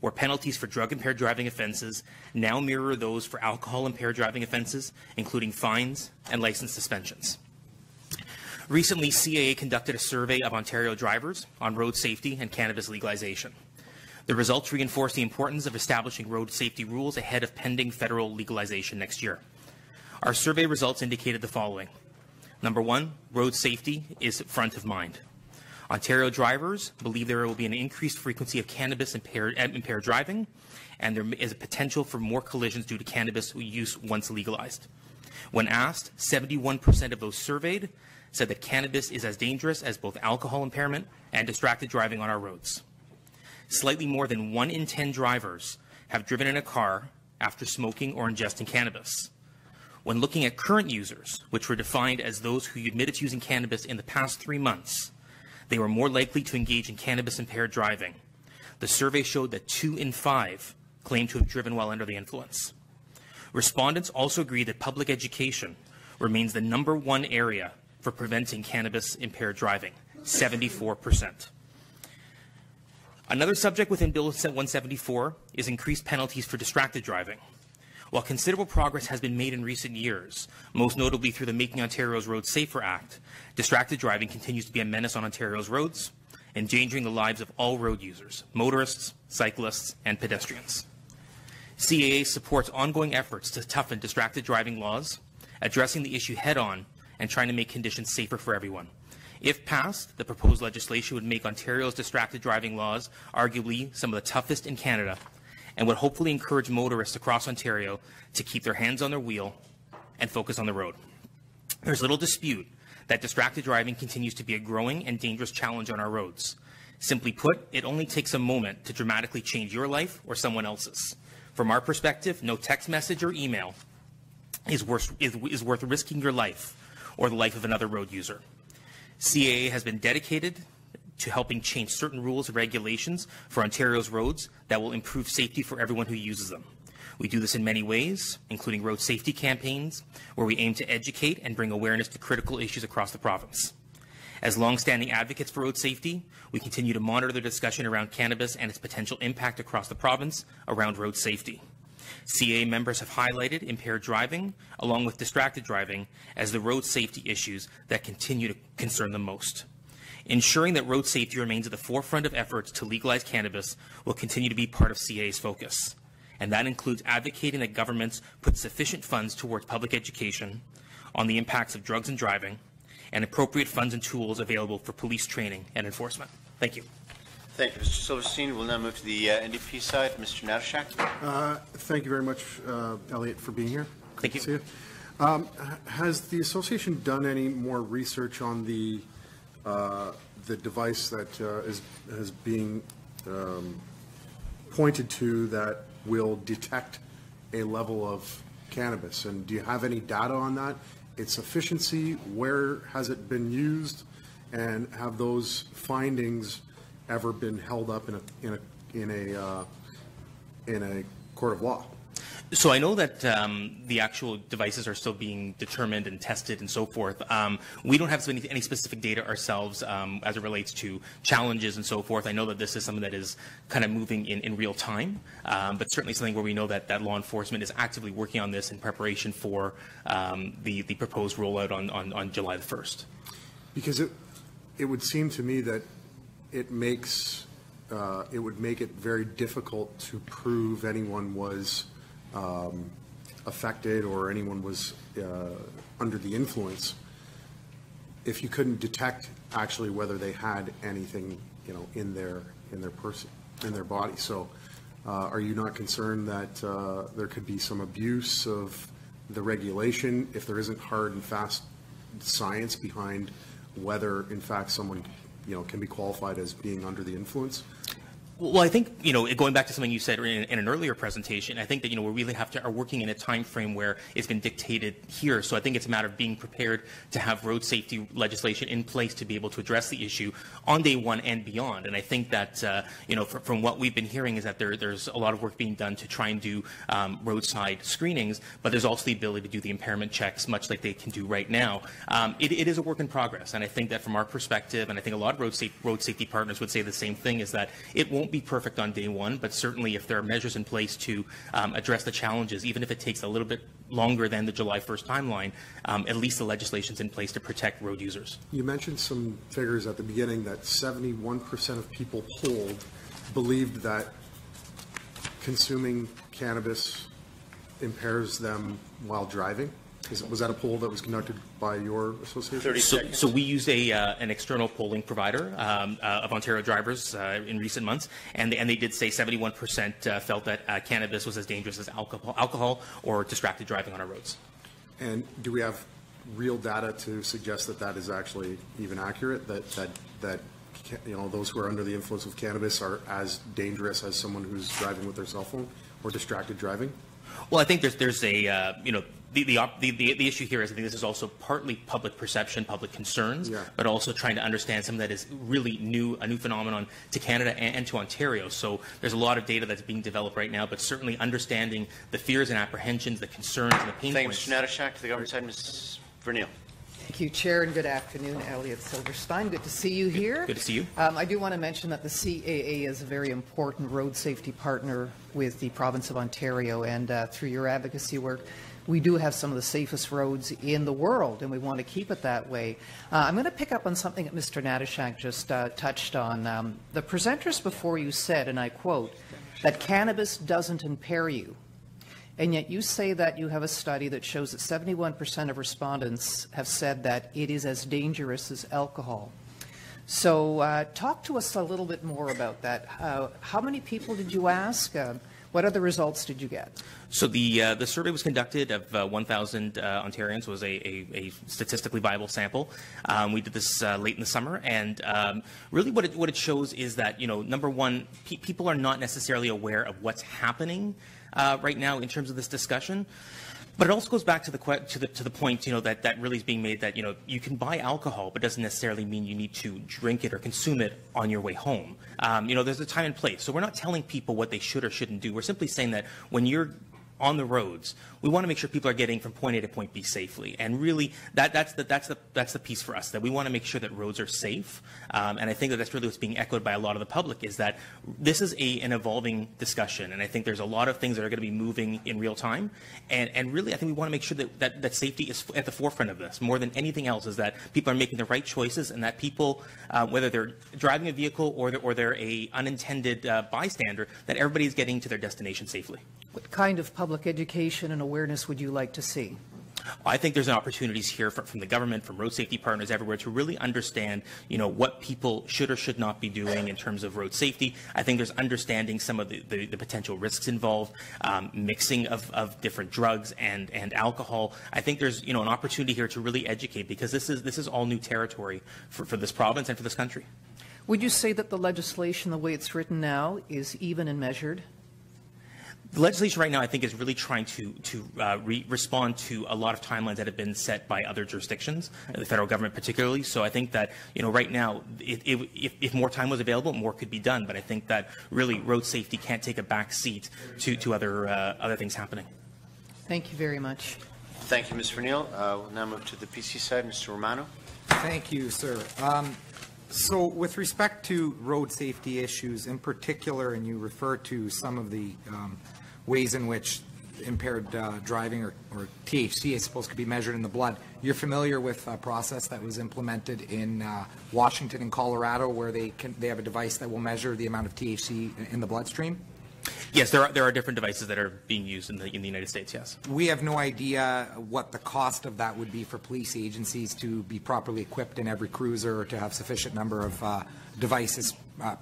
where penalties for drug-impaired driving offences now mirror those for alcohol-impaired driving offences, including fines and license suspensions. Recently, CAA conducted a survey of Ontario drivers on road safety and cannabis legalization. The results reinforce the importance of establishing road safety rules ahead of pending federal legalization next year. Our survey results indicated the following. Number one, road safety is front of mind. Ontario drivers believe there will be an increased frequency of cannabis-impaired driving, and there is a potential for more collisions due to cannabis use once legalized. When asked, 71% of those surveyed said that cannabis is as dangerous as both alcohol impairment and distracted driving on our roads. Slightly more than 1 in 10 drivers have driven in a car after smoking or ingesting cannabis. When looking at current users, which were defined as those who admitted to using cannabis in the past 3 months, they were more likely to engage in cannabis-impaired driving. The survey showed that 2 in 5 claimed to have driven while under the influence. Respondents also agreed that public education remains the #1 area for preventing cannabis-impaired driving, 74%. Another subject within Bill 174 is increased penalties for distracted driving. While considerable progress has been made in recent years, most notably through the Making Ontario's Roads Safer Act, distracted driving continues to be a menace on Ontario's roads, endangering the lives of all road users, motorists, cyclists, and pedestrians. CAA supports ongoing efforts to toughen distracted driving laws, addressing the issue head-on, and trying to make conditions safer for everyone. If passed, the proposed legislation would make Ontario's distracted driving laws arguably some of the toughest in Canada, and would hopefully encourage motorists across Ontario to keep their hands on their wheel and focus on the road. There's little dispute that distracted driving continues to be a growing and dangerous challenge on our roads. Simply put, it only takes a moment to dramatically change your life or someone else's. From our perspective, no text message or email is worth risking your life or the life of another road user. CAA has been dedicated to helping change certain rules and regulations for Ontario's roads that will improve safety for everyone who uses them. We do this in many ways, including road safety campaigns, where we aim to educate and bring awareness to critical issues across the province. As long-standing advocates for road safety, we continue to monitor the discussion around cannabis and its potential impact across the province around road safety. CAA members have highlighted impaired driving, along with distracted driving, as the road safety issues that continue to concern them most. Ensuring that road safety remains at the forefront of efforts to legalize cannabis will continue to be part of CAA's focus, and that includes advocating that governments put sufficient funds towards public education on the impacts of drugs and driving, and appropriate funds and tools available for police training and enforcement. Thank you. Thank you, Mr. Silverstein. We'll now move to the NDP side. Mr. Natashak. Thank you very much, Elliot, for being here. Thank you. See you. Has the association done any more research on the device that is being pointed to that will detect a level of cannabis? And do you have any data on that? Its efficiency, where has it been used, and have those findings ever been held up in a court of law? So I know that the actual devices are still being determined and tested and so forth. We don't have any specific data ourselves as it relates to challenges and so forth. I know that this is something that is kind of moving in real time, but certainly something where we know that law enforcement is actively working on this in preparation for the proposed rollout on July the 1st. Because it would seem to me that it would make it very difficult to prove anyone was affected or anyone was under the influence if you couldn't detect actually whether they had anything, in their person, in their body. So are you not concerned that there could be some abuse of the regulation if there isn't hard and fast science behind whether in fact someone can be qualified as being under the influence? Well, I think, going back to something you said in an earlier presentation, I think that, we really are working in a time frame where it's been dictated here. So I think it's a matter of being prepared to have road safety legislation in place to be able to address the issue on day one and beyond. And I think that, from what we've been hearing is that there's a lot of work being done to try and do roadside screenings, but there's also the ability to do the impairment checks, much like they can do right now. It is a work in progress. And I think that from our perspective, and I think a lot of road safety partners would say the same thing, is that it won't be perfect on day one, but certainly if there are measures in place to address the challenges, even if it takes a little bit longer than the July 1st timeline, at least the legislation's in place to protect road users. You mentioned some figures at the beginning that 71% of people polled believed that consuming cannabis impairs them while driving. Was that a poll that was conducted by your association? So we used an external polling provider of Ontario drivers in recent months, and they did say 71% felt that cannabis was as dangerous as alcohol or distracted driving on our roads. And do we have real data to suggest that that is actually even accurate, that those who are under the influence of cannabis are as dangerous as someone who's driving with their cell phone or distracted driving? Well, I think there's a the issue here is I think this is also partly public perception, public concerns, but also trying to understand something that is really a new phenomenon to Canada and to Ontario. So there's a lot of data that's being developed right now, but certainly understanding the fears and apprehensions, the concerns, and the pain points. Thank you, Mr. Natashak. To the government side, Ms. Vernile. Thank you, Chair, and good afternoon. Elliot Silverstein. Good to see you here. Good to see you. I do want to mention that the CAA is a very important road safety partner with the province of Ontario, and through your advocacy work, we do have some of the safest roads in the world, and we want to keep it that way. I'm going to pick up on something that Mr. Natashak just touched on. The presenters before you said, and I quote, that cannabis doesn't impair you. And yet you say that you have a study that shows that 71% of respondents have said that it is as dangerous as alcohol. So talk to us a little bit more about that. How many people did you ask? What other results did you get? So the survey was conducted of 1,000 Ontarians. It was a statistically viable sample. We did this late in the summer, and really what it shows is that, you know, number one, people are not necessarily aware of what's happening right now in terms of this discussion. But it also goes back to the point, you know, that really is being made that, you know, you can buy alcohol, but doesn't necessarily mean you need to drink it or consume it on your way home. You know, there's a time and place. So we're not telling people what they should or shouldn't do. We're simply saying that when you're on the roads, we want to make sure people are getting from point A to point B safely, and really that's the piece for us, that we want to make sure that roads are safe. And I think that that's really what's being echoed by a lot of the public, is that this is an evolving discussion, and I think there's a lot of things that are going to be moving in real time, and really I think we want to make sure that safety is at the forefront of this more than anything else, is that people are making the right choices, and that people, whether they're driving a vehicle or they're a unintended bystander, that everybody's getting to their destination safely. What kind of public education and awareness would you like to see? I think there's opportunities here from the government, from road safety partners everywhere, to really understand, you know, what people should or should not be doing in terms of road safety. I think there's understanding some of the potential risks involved, mixing of different drugs and alcohol. I think there's, you know, an opportunity here to really educate, because this is all new territory for this province and for this country. Would you say that the legislation, the way it's written now, is even and measured? The legislation right now, I think, is really trying to respond to a lot of timelines that have been set by other jurisdictions, the federal government particularly. So I think that, you know, right now, if more time was available, more could be done. But I think that really road safety can't take a back seat to other things happening. Thank you very much. Thank you, Ms. Vernile. We'll now move to the PC side. Mr. Romano. Thank you, sir. So with respect to road safety issues in particular, and you refer to some of the ways in which impaired driving or THC, I suppose, could be measured in the blood. You're familiar with a process that was implemented in Washington and Colorado, where they have a device that will measure the amount of THC in the bloodstream? Yes, there are different devices that are being used in the United States, yes. We have no idea what the cost of that would be for police agencies to be properly equipped in every cruiser, or to have sufficient number of devices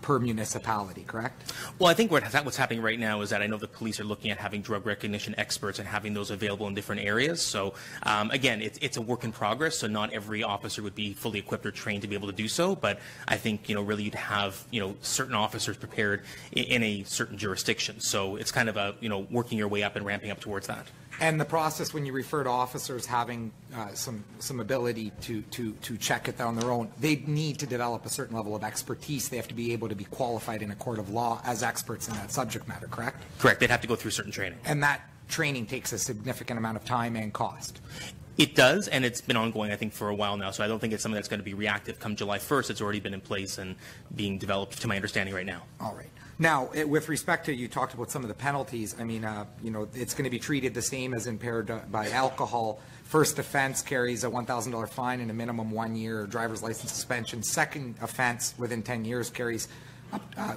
per municipality, correct? Well, I think what's happening right now is that I know the police are looking at having drug recognition experts and having those available in different areas. So again, it's a work in progress, so not every officer would be fully equipped or trained to be able to do so. But I think, you know, really you'd have, you know, certain officers prepared in a certain jurisdiction. So it's kind of a, you know, working your way up and ramping up towards that. And the process, when you refer to officers having some ability to check it on their own, they need to develop a certain level of expertise. They have to be able to be qualified in a court of law as experts in that subject matter, correct? Correct. They'd have to go through certain training. And that training takes a significant amount of time and cost. It does, and it's been ongoing, I think, for a while now. So I don't think it's something that's going to be reactive come July 1st. It's already been in place and being developed, to my understanding, right now. All right. Now, with respect to, you talked about some of the penalties. I mean, you know, it's going to be treated the same as impaired by alcohol. First offense carries a $1,000 fine and a minimum 1 year driver's license suspension. Second offense within 10 years carries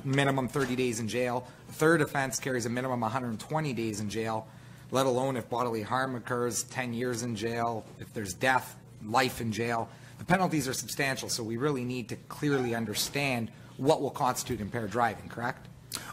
minimum 30 days in jail. Third offense carries a minimum 120 days in jail, let alone if bodily harm occurs, 10 years in jail. If there's death, life in jail. The penalties are substantial, so we really need to clearly understand what will constitute impaired driving, correct?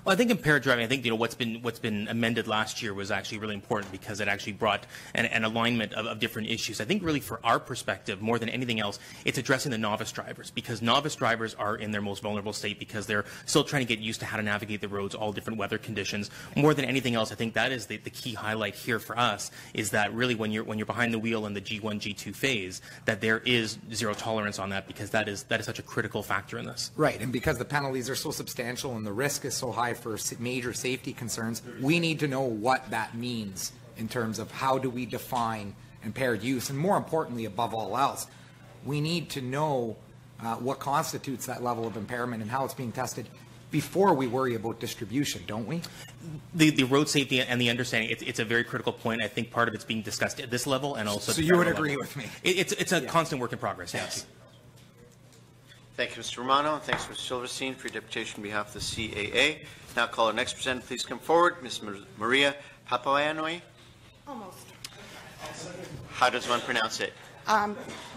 Well, I think impaired driving, I think, you know, what's been amended last year was actually really important, because it actually brought an alignment of different issues. I think really for our perspective, more than anything else, it's addressing the novice drivers, because novice drivers are in their most vulnerable state, because they're still trying to get used to how to navigate the roads, all different weather conditions. More than anything else, I think that is the key highlight here for us, is that really when you're behind the wheel in the G1, G2 phase, that there is zero tolerance on that, because that is such a critical factor in this. Right, and because the penalties are so substantial and the risk is so high for major safety concerns, we need to know what that means in terms of how do we define impaired use, and more importantly, above all else, we need to know what constitutes that level of impairment and how it's being tested before we worry about distribution, don't we? The road safety and the understanding, it's a very critical point. I think part of it's being discussed at this level and also. So you would agree with me? It's a constant work in progress, yes. Thank you, Mr. Romano, and thanks, Mr. Silverstein, for your deputation on behalf of the CAA. Now call our next presenter. Please come forward, Ms. Maria Papayanoi. Almost. How does one pronounce it?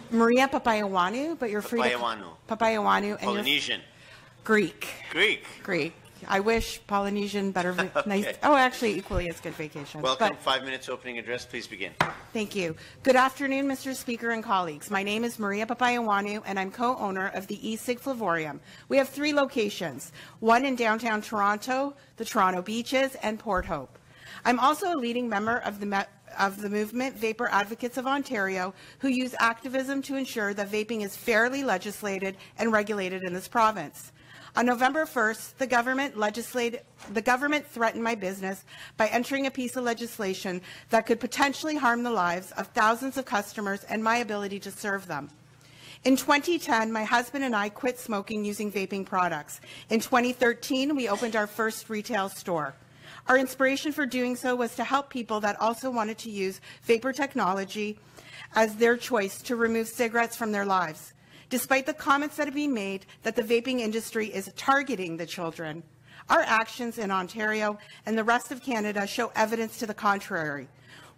Maria Papayawanu, but you're free Papayawanu. to... Papayawanu. And Polynesian. Greek. Greek. I wish Polynesian better. Okay. Nice. Oh, actually, equally as good vacation. Welcome. But 5 minutes opening address. Please begin. thank you. Good afternoon, Mr. Speaker and colleagues. My name is Maria Papayawanu, and I'm co-owner of the E-Sig Flavorium. We have 3 locations, one in downtown Toronto, the Toronto Beaches, and Port Hope. I'm also a leading member of the movement Vapor Advocates of Ontario, who use activism to ensure that vaping is fairly legislated and regulated in this province. On November 1st, the government threatened my business by entering a piece of legislation that could potentially harm the lives of thousands of customers and my ability to serve them. In 2010, my husband and I quit smoking using vaping products. In 2013, we opened our first retail store. Our inspiration for doing so was to help people that also wanted to use vapor technology as their choice to remove cigarettes from their lives. Despite the comments that have been made that the vaping industry is targeting the children, our actions in Ontario and the rest of Canada show evidence to the contrary.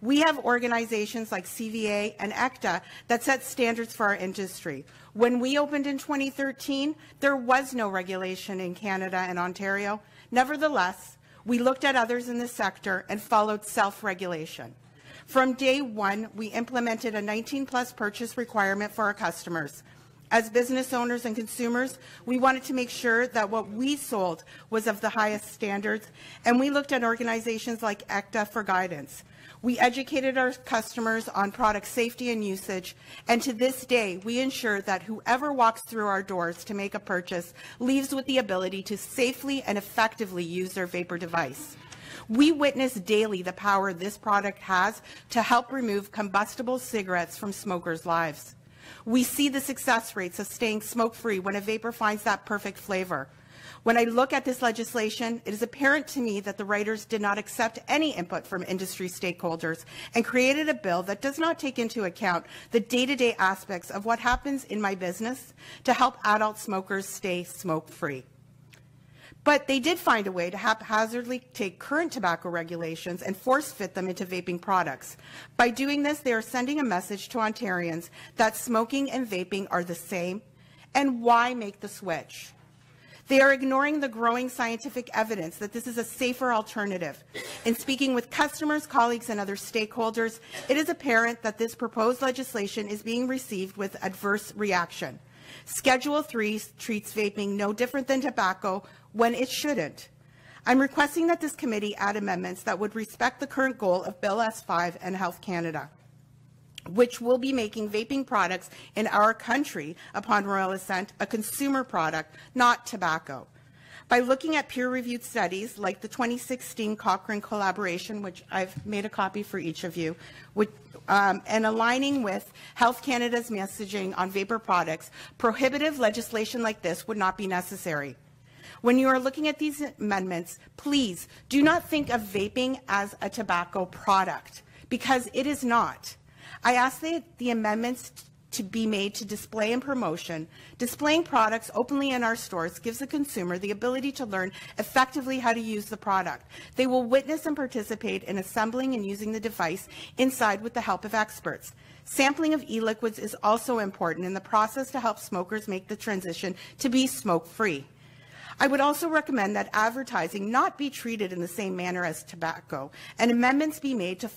We have organizations like CVA and ECTA that set standards for our industry. When we opened in 2013, there was no regulation in Canada and Ontario. Nevertheless, we looked at others in the sector and followed self-regulation. From day one, we implemented a 19-plus purchase requirement for our customers. As business owners and consumers, we wanted to make sure that what we sold was of the highest standards, and we looked at organizations like ECTA for guidance. We educated our customers on product safety and usage, and to this day, we ensure that whoever walks through our doors to make a purchase leaves with the ability to safely and effectively use their vapor device. We witness daily the power this product has to help remove combustible cigarettes from smokers' lives. We see the success rates of staying smoke-free when a vapor finds that perfect flavor. When I look at this legislation, it is apparent to me that the writers did not accept any input from industry stakeholders and created a bill that does not take into account the day-to-day aspects of what happens in my business to help adult smokers stay smoke-free. But they did find a way to haphazardly take current tobacco regulations and force-fit them into vaping products. By doing this, they are sending a message to Ontarians that smoking and vaping are the same, and why make the switch? They are ignoring the growing scientific evidence that this is a safer alternative. In speaking with customers, colleagues, and other stakeholders, it is apparent that this proposed legislation is being received with adverse reaction. Schedule 3 treats vaping no different than tobacco when it shouldn't. I'm requesting that this committee add amendments that would respect the current goal of Bill S5 and Health Canada, which will be making vaping products in our country upon royal assent a consumer product, not tobacco. By looking at peer-reviewed studies like the 2016 Cochrane collaboration, which I've made a copy for each of you, and aligning with Health Canada's messaging on vapor products, prohibitive legislation like this would not be necessary. When you are looking at these amendments, please do not think of vaping as a tobacco product, because it is not. I ask the amendments to be made to display and promotion. Displaying products openly in our stores gives the consumer the ability to learn effectively how to use the product. They will witness and participate in assembling and using the device inside with the help of experts. Sampling of e-liquids is also important in the process to help smokers make the transition to be smoke-free. I would also recommend that advertising not be treated in the same manner as tobacco, and amendments be made to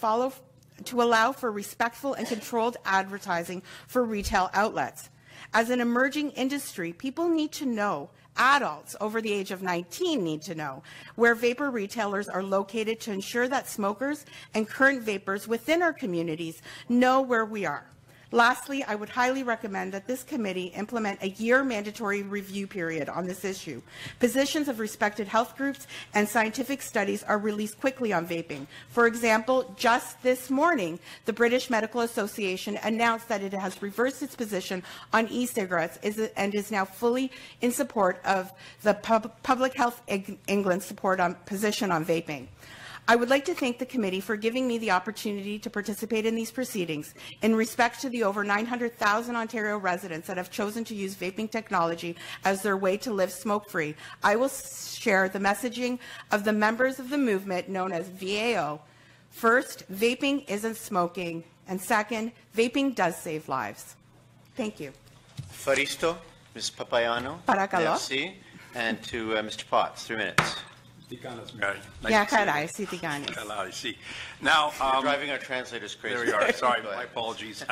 allow for respectful and controlled advertising for retail outlets. As an emerging industry, people need to know, adults over the age of 19 need to know, where vapor retailers are located to ensure that smokers and current vapors within our communities know where we are. Lastly, I would highly recommend that this committee implement a year mandatory review period on this issue. Positions of respected health groups and scientific studies are released quickly on vaping. For example, just this morning, the British Medical Association announced that it has reversed its position on e-cigarettes and is now fully in support of the Public Health England's position on vaping. I would like to thank the committee for giving me the opportunity to participate in these proceedings. In respect to the over 900,000 Ontario residents that have chosen to use vaping technology as their way to live smoke-free, I will share the messaging of the members of the movement known as VAO. First, vaping isn't smoking, and second, vaping does save lives. Thank you. Faristo, Ms. Papayano. Paracalo. Merci. And to Mr. Potts, 3 minutes. Yeah, caray, sí, Tiganes. I see. Now, you're driving our translators crazy. There we are. Sorry, my apologies.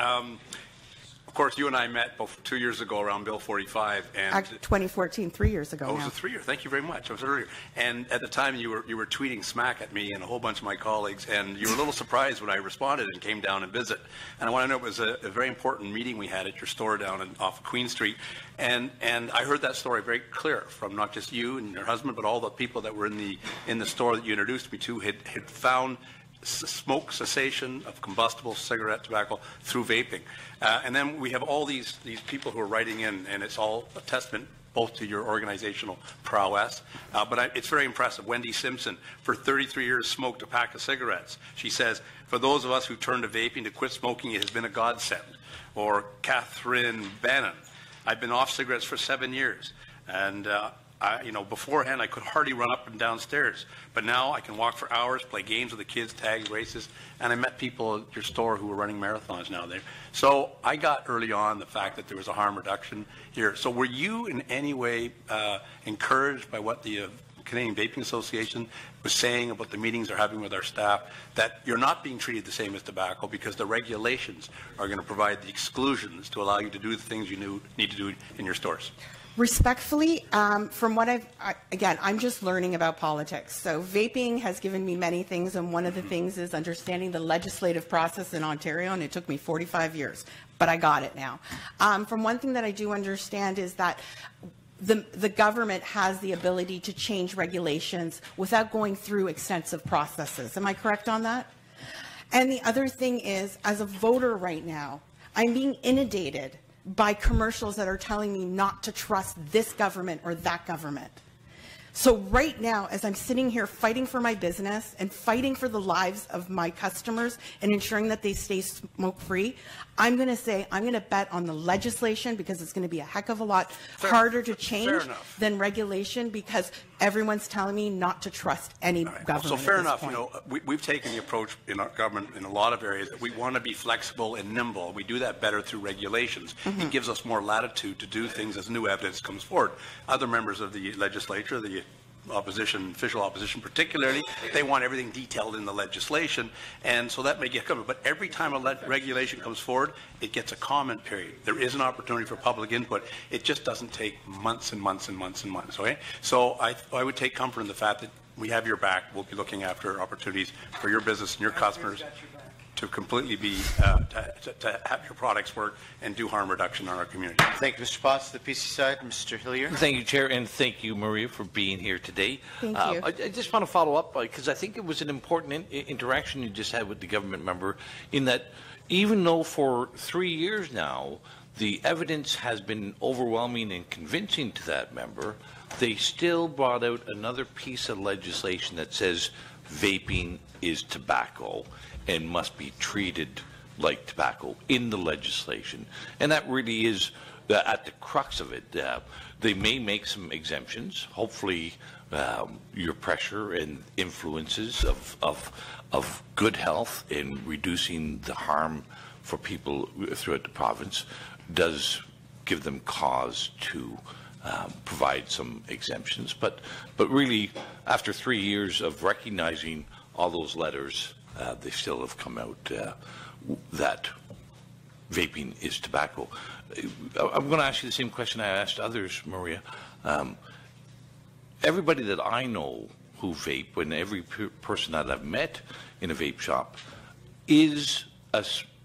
Of course, you and I met both 2 years ago around Bill 45, and 2014, 3 years ago. Oh, it now. was 3 years. Thank you very much. It was earlier. And at the time, you were tweeting smack at me and a whole bunch of my colleagues, and you were a little surprised when I responded and came down and visit. And I want to know, it was a very important meeting we had at your store down off of Queen Street, and I heard that story very clear from not just you and your husband, but all the people that were in the store that you introduced me to had found smoke cessation of combustible cigarette tobacco through vaping. And then we have all these people who are writing in, and it's all a testament both to your organizational prowess, but it's very impressive. Wendy Simpson, for 33 years, smoked a pack of cigarettes. She says, for those of us who turned to vaping to quit smoking, it has been a godsend. Or Catherine Bannon, I've been off cigarettes for 7 years, and beforehand I could hardly run up and down stairs, but now I can walk for hours, play games with the kids, tags, races, and I met people at your store who were running marathons now there. So I got early on the fact that there was a harm reduction here. So were you in any way encouraged by what the Canadian Vaping Association was saying about the meetings they're having with our staff, that you're not being treated the same as tobacco because the regulations are going to provide the exclusions to allow you to do the things you need to do in your stores? Respectfully, from what I'm just learning about politics. So vaping has given me many things, and one of the things is understanding the legislative process in Ontario, and it took me 45 years, but I got it now. From one thing that I do understand is that the government has the ability to change regulations without going through extensive processes. Am I correct on that? And the other thing is, as a voter right now, I'm being inundated by commercials that are telling me not to trust this government or that government. So right now, as I'm sitting here fighting for my business and fighting for the lives of my customers and ensuring that they stay smoke-free, I'm going to say I'm going to bet on the legislation, because it's going to be a heck of a lot harder to change than regulation, because everyone's telling me not to trust any government. So fair enough. We've taken the approach in our government in a lot of areas that we want to be flexible and nimble. We do that better through regulations. It gives us more latitude to do things as new evidence comes forward. Other members of the legislature, the official opposition particularly, they want everything detailed in the legislation, and so that may get covered. But every time a regulation comes forward, it gets a comment period. There is an opportunity for public input. It just doesn't take months and months and months and months, okay? So I would take comfort in the fact that we have your back. We'll be looking after opportunities for your business and your customers to completely be, to have your products work and do harm reduction in our community. Thank you, Mr. Potts. The PC side, Mr. Hillier. Thank you, Chair, and thank you, Maria, for being here today. Thank you. I just want to follow up, because I think it was an important interaction you just had with the government member, in that even though for 3 years now, the evidence has been overwhelming and convincing to that member, they still brought out another piece of legislation that says vaping is tobacco and must be treated like tobacco in the legislation. And that really is at the crux of it. They may make some exemptions. Hopefully your pressure and influences of good health in reducing the harm for people throughout the province does give them cause to provide some exemptions. But really, after 3 years of recognizing all those letters, they still have come out that vaping is tobacco. I'm going to ask you the same question I asked others, Maria. Everybody that I know who vape, and every person that I've met in a vape shop, is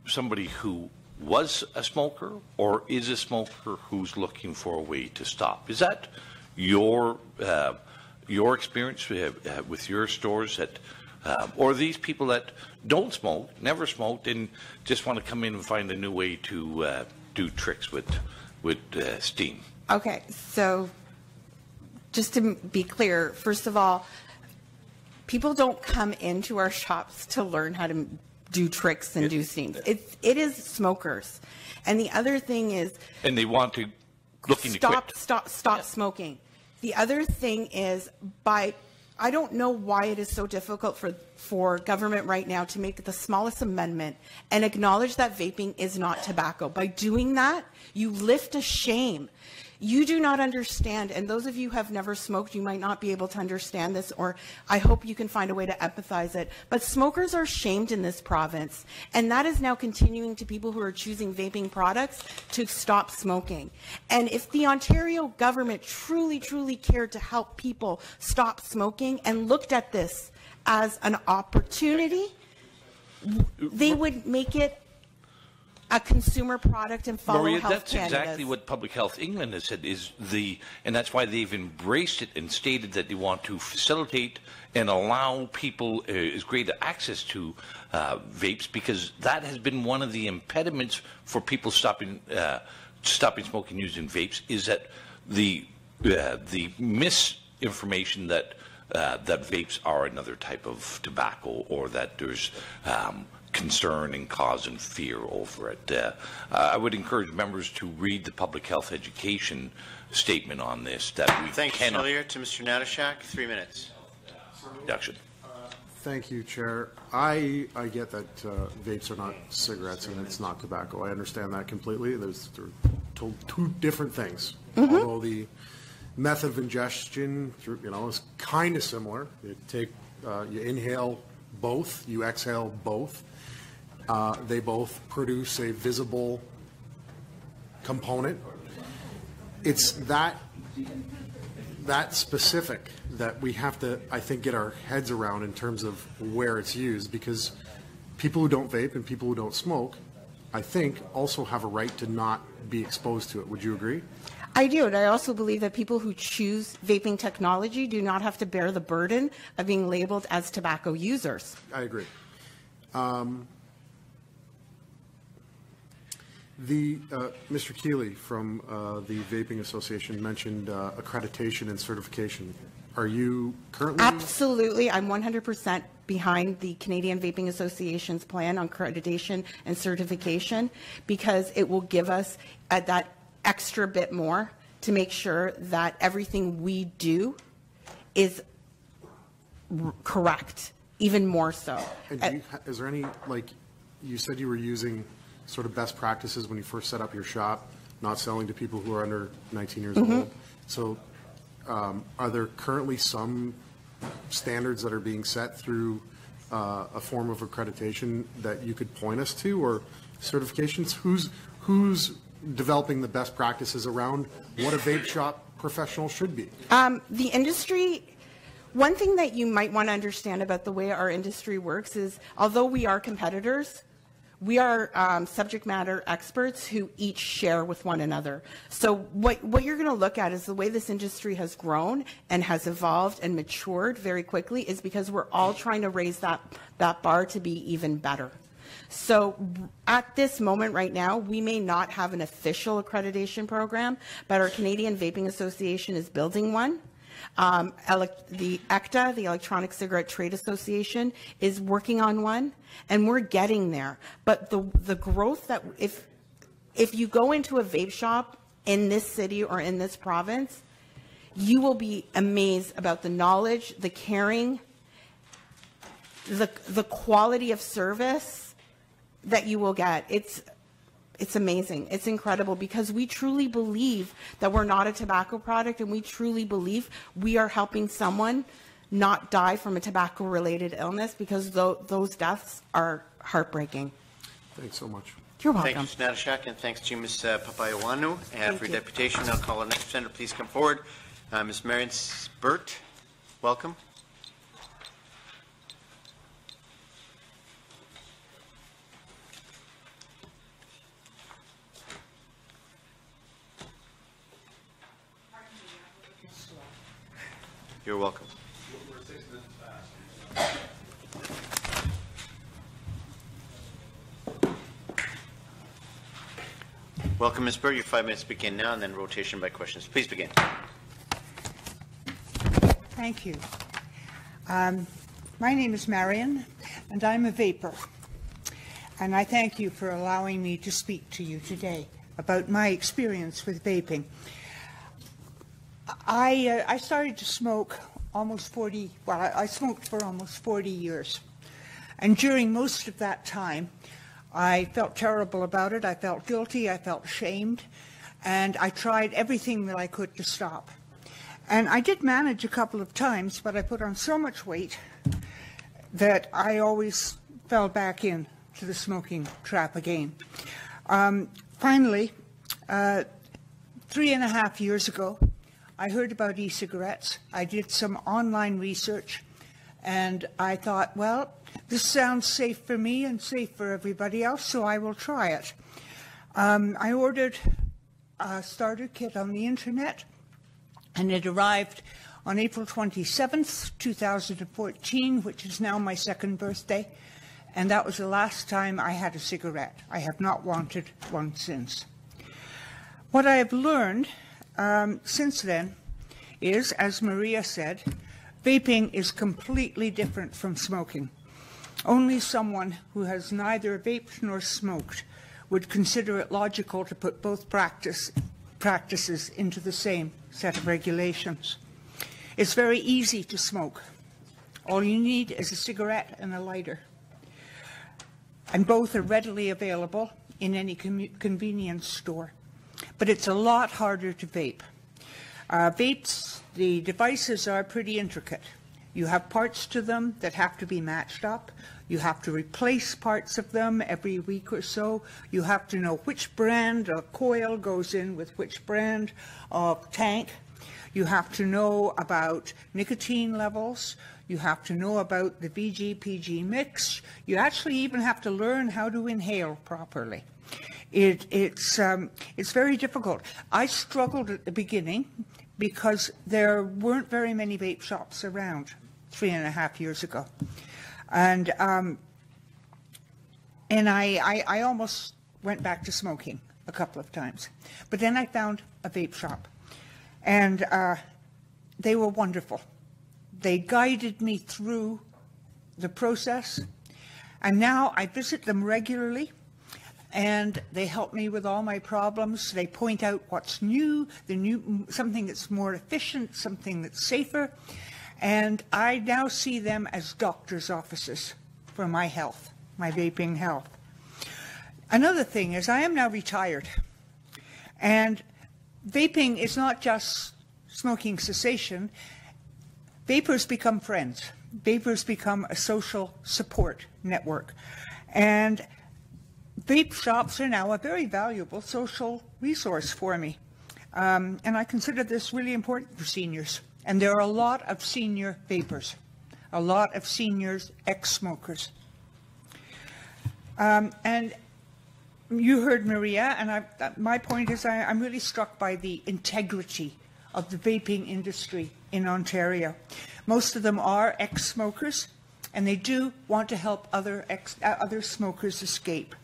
somebody who was a smoker or is a smoker who's looking for a way to stop. Is that your experience with your stores, that or these people that don't smoke, never smoked, and just want to come in and find a new way to do tricks with steam? Okay, so just to be clear, first of all, people don't come into our shops to learn how to do tricks and do steams. It is smokers. And the other thing is... And they want to looking to quit. Stop smoking. The other thing is, I don't know why it is so difficult for government right now to make the smallest amendment and acknowledge that vaping is not tobacco. By doing that, you lift a shame. You do not understand, and those of you who have never smoked, you might not be able to understand this, or I hope you can find a way to empathize it, but smokers are shamed in this province, and that is now continuing to people who are choosing vaping products to stop smoking. And if the Ontario government truly, truly cared to help people stop smoking and looked at this as an opportunity, they would make it a consumer product and follow Maria, Health that's Canada's. exactly what Public Health England has said, and that's why they've embraced it and stated that they want to facilitate and allow people as great access to vapes, because that has been one of the impediments for people stopping smoking using vapes, is that the misinformation that vapes are another type of tobacco, or that there's concern and cause and fear over it. I would encourage members to read the public health education statement on this. That we Thanks, cannot. to Mr. Natashak. 3 minutes. Reduction. Thank you, Chair. I get that vapes are not cigarettes and it's not tobacco. I understand that completely. They're two different things. Although the method of ingestion, is kind of similar. You inhale both, you exhale both. They both produce a visible component. It's that specific that we have to, I think, get our heads around in terms of where it's used, because people who don't vape and people who don't smoke, I think, also have a right to not be exposed to it. Would you agree? I do, and I also believe that people who choose vaping technology do not have to bear the burden of being labeled as tobacco users. I agree. Mr. Keeley from the Vaping Association mentioned accreditation and certification. Are you currently? Absolutely. I'm 100% behind the Canadian Vaping Association's plan on accreditation and certification, because it will give us that extra bit more to make sure that everything we do is correct, even more so. And is there any, you said you were using sort of best practices when you first set up your shop, not selling to people who are under 19 years old. So are there currently some standards that are being set through a form of accreditation that you could point us to, or certifications? Who's developing the best practices around what a vape shop professional should be? The industry, one thing that you might want to understand about the way our industry works is, although we are competitors, we are subject matter experts who each share with one another. So what you're going to look at is the way this industry has grown and has evolved and matured very quickly is because we're all trying to raise that bar to be even better. So at this moment right now, we may not have an official accreditation program, but our Canadian Vaping Association is building one. The ECTA, the Electronic Cigarette Trade Association, is working on one, and we're getting there. But the growth that if you go into a vape shop in this city or in this province, you will be amazed about the knowledge, the caring, the quality of service that you will get. It's amazing. It's incredible, because we truly believe that we're not a tobacco product, and we truly believe we are helping someone not die from a tobacco-related illness, because those deaths are heartbreaking. Thanks so much. You're welcome. Thank you, Mr. Natashak, and thanks to Ms. Papayawanu. And for your deputation, I'll call our next presenter. Please come forward. Ms. Marion Spurt, welcome. You're welcome. Welcome, Ms. Burr. Your 5 minutes begin now, and then rotation by questions. Please begin. Thank you. My name is Marion, and I'm a vapor. And I thank you for allowing me to speak to you today about my experience with vaping. I started to smoke almost 40, well, I smoked for almost 40 years. And during most of that time, I felt terrible about it. I felt guilty. I felt ashamed. And I tried everything that I could to stop. And I did manage a couple of times, but I put on so much weight that I always fell back in to the smoking trap again. Finally, 3.5 years ago, I heard about e-cigarettes. I did some online research, and I thought, well, this sounds safe for me and safe for everybody else, so I will try it. I ordered a starter kit on the internet, and it arrived on April 27th, 2014, which is now my second birthday, and that was the last time I had a cigarette. I have not wanted one since. What I have learned since then is, as Maria said, vaping is completely different from smoking. Only someone who has neither vaped nor smoked would consider it logical to put both practices into the same set of regulations. It's very easy to smoke. All you need is a cigarette and a lighter. And both are readily available in any convenience store. But it's a lot harder to vape. Vapes, the devices are pretty intricate. You have parts to them that have to be matched up. You have to replace parts of them every week or so. You have to know which brand of coil goes in with which brand of tank. You have to know about nicotine levels. You have to know about the VG-PG mix. You actually even have to learn how to inhale properly. It's very difficult. I struggled at the beginning because there weren't very many vape shops around 3.5 years ago. And I almost went back to smoking a couple of times. But then I found a vape shop, and they were wonderful. They guided me through the process, and now I visit them regularly, and they help me with all my problems. They point out what's new, something that's more efficient, something that's safer, and I now see them as doctor's offices for my health, my vaping health. Another thing is I am now retired, and vaping is not just smoking cessation. Vapors become friends. Vapors become a social support network. And vape shops are now a very valuable social resource for me. And I consider this really important for seniors. And there are a lot of senior vapors, a lot of seniors, ex-smokers. And you heard Maria, and my point is I'm really struck by the integrity of the vaping industry in Ontario. Most of them are ex-smokers, and they do want to help other smokers escape.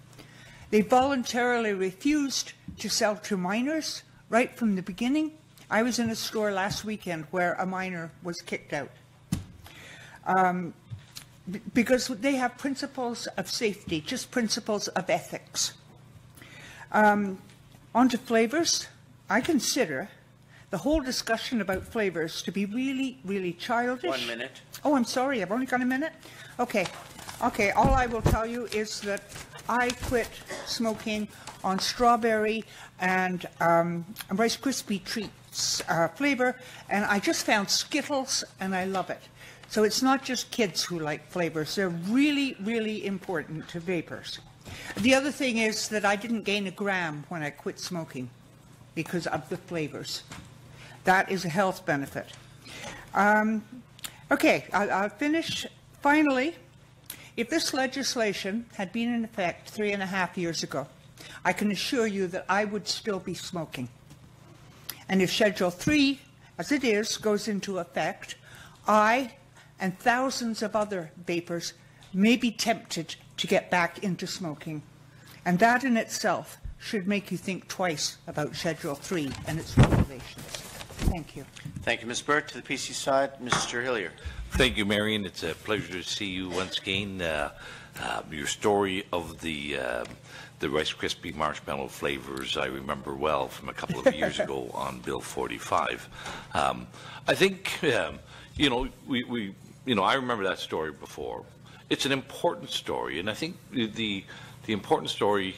They voluntarily refused to sell to minors right from the beginning. I was in a store last weekend where a minor was kicked out because they have principles of safety, just principles of ethics. On to flavors. I consider the whole discussion about flavors to be really, really childish. 1 minute. Oh, I'm sorry. I've only got a minute? Okay. Okay. All I will tell you is that I quit smoking on strawberry and Rice Krispie treats flavor, and I just found Skittles, and I love it. So it's not just kids who like flavors. They're really, really important to vapors. The other thing is that I didn't gain a gram when I quit smoking because of the flavors. That is a health benefit. Okay, I'll finish. Finally, if this legislation had been in effect 3.5 years ago, I can assure you that I would still be smoking. And if Schedule 3, as it is, goes into effect, I and thousands of other vapers may be tempted to get back into smoking. And that in itself should make you think twice about Schedule 3 and its regulations. Thank you. Thank you, Ms. Burt. To the PC side, Mr. Hillier. Thank you, Marion. It's a pleasure to see you once again. Your story of the Rice Krispie marshmallow flavors I remember well from a couple of years ago on Bill 45. I think you know I remember that story before. It's an important story, and I think the important story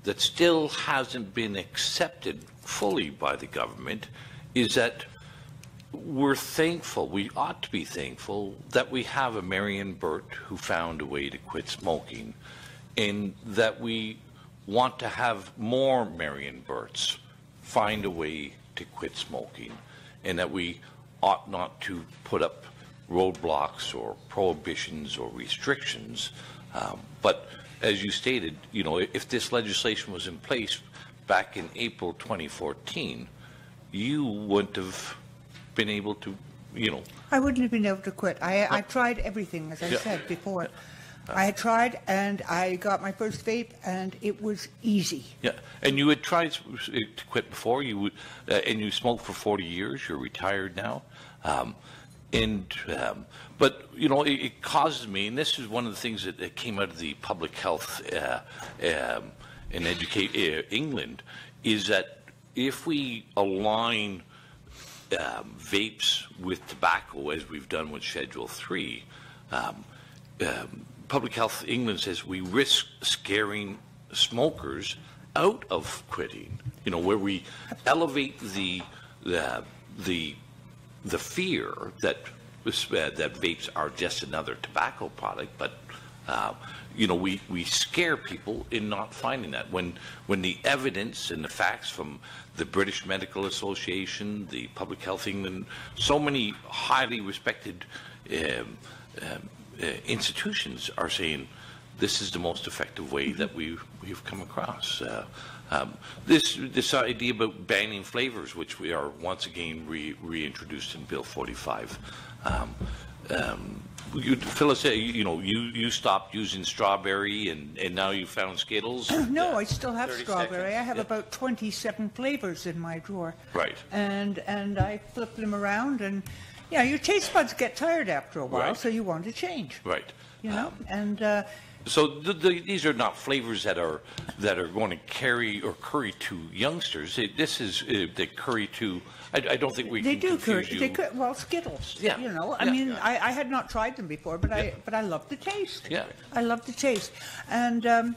that still hasn't been accepted fully by the government is that we're thankful, we ought to be thankful, that we have a Marion Burt who found a way to quit smoking, and that we want to have more Marion Burts find a way to quit smoking, and that we ought not to put up roadblocks or prohibitions or restrictions. But as you stated, you know, if this legislation was in place back in April 2014, you wouldn't have been able to, you know. I wouldn't have been able to quit. I tried everything, as I said before. I had tried, and I got my first vape, and it was easy. Yeah, and you had tried to quit before. You would, and you smoked for 40 years. You're retired now, but you know, it causes me, and this is one of the things that came out of the public health in England, is that if we align vapes with tobacco, as we've done with Schedule 3, Public Health England says we risk scaring smokers out of quitting. You know, where we elevate the fear that vapes are just another tobacco product, but you know, we scare people in not finding that, when the evidence and the facts from the British Medical Association, the Public Health England, so many highly respected institutions are saying this is the most effective way that we've come across. This idea about banning flavors, which we are once again reintroduced in Bill 45. Phyllis, you know, you stopped using strawberry, and now you found Skittles. No, I still have strawberry. I have about 27 flavors in my drawer. Right. And I flip them around, and yeah, your taste buds get tired after a while, so you want to change. Right. You know, and so these are not flavors that are going to curry to youngsters. This is the curry to. I don't think we can confuse you. They do curry. Well, Skittles. Yeah. You know, I mean, I had not tried them before, but I love the taste. Yeah. I love the taste, and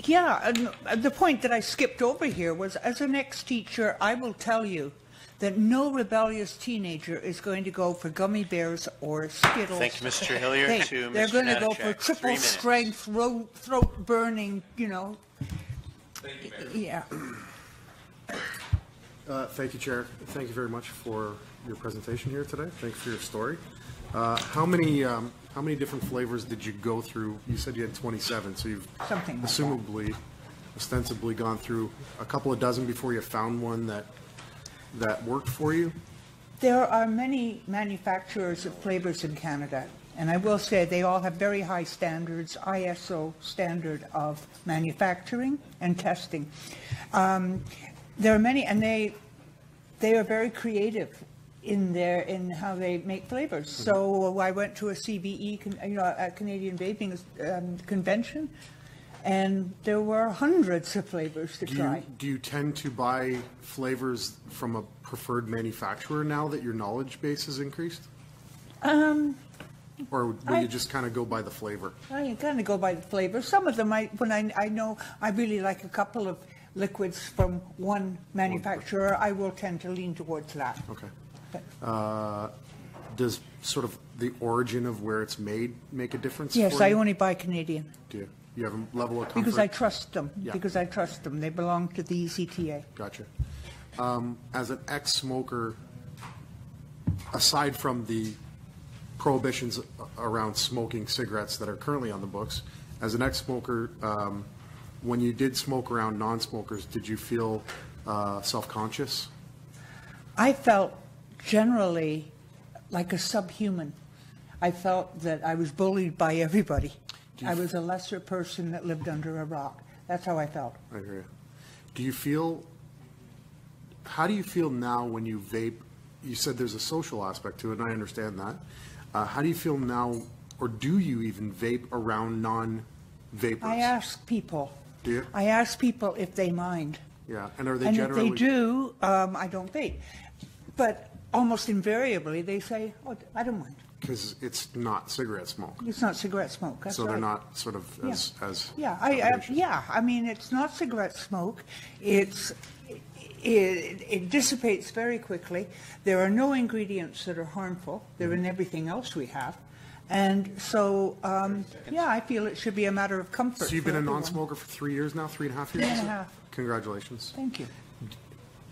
yeah, and the point that I skipped over here was, as an ex-teacher, I will tell you that no rebellious teenager is going to go for gummy bears or Skittles. Thank you, Mr. Hillier. They're going to go for triple strength, throat burning, you know. Thank you, yeah. Thank you, Chair. Thank you very much for your presentation here today. Thanks for your story. How many different flavors did you go through? You said you had 27, so you've ostensibly gone through a couple of dozen before you found one that worked for you? There are many manufacturers of flavors in Canada, and I will say they all have very high standards, ISO standard of manufacturing and testing. There are many, and they are very creative in how they make flavors. Mm-hmm. So I went to a CBE, a Canadian Vaping convention, and there were hundreds of flavors to try. Do you tend to buy flavors from a preferred manufacturer now that your knowledge base has increased? Or will you just kind of go by the flavor? I kind of go by the flavor. Some of them, when I know I really like a couple of liquids from one manufacturer, I will tend to lean towards that. Okay. Does sort of the origin of where it's made make a difference? Yes, for you? I only buy Canadian. Do you? You have a level of comfort? Because I trust them. Yeah. Because I trust them. They belong to the ECTA. Gotcha. As an ex-smoker, aside from the prohibitions around smoking cigarettes that are currently on the books, as an ex-smoker, when you did smoke around non-smokers, did you feel self-conscious? I felt generally like a subhuman. I felt that I was bullied by everybody. I was a lesser person that lived under a rock. That's how I felt. I hear you. How do you feel now when you vape? You said there's a social aspect to it, and I understand that. How do you feel now, or do you even vape around non-vapers? I ask people. Do you? I ask people if they mind. Yeah, and are they And generally? if they do, I don't vape. But almost invariably, they say, "Oh, I don't mind." Because it's not cigarette smoke. It's not cigarette smoke. That's so they're right. not sort of as Yeah, I mean, it's not cigarette smoke. It dissipates very quickly. There are no ingredients that are harmful. They're in everything else we have. And so, I feel it should be a matter of comfort. So you've been a everyone. non-smoker for 3 years now, 3.5 years? 3.5. Congratulations. Thank you.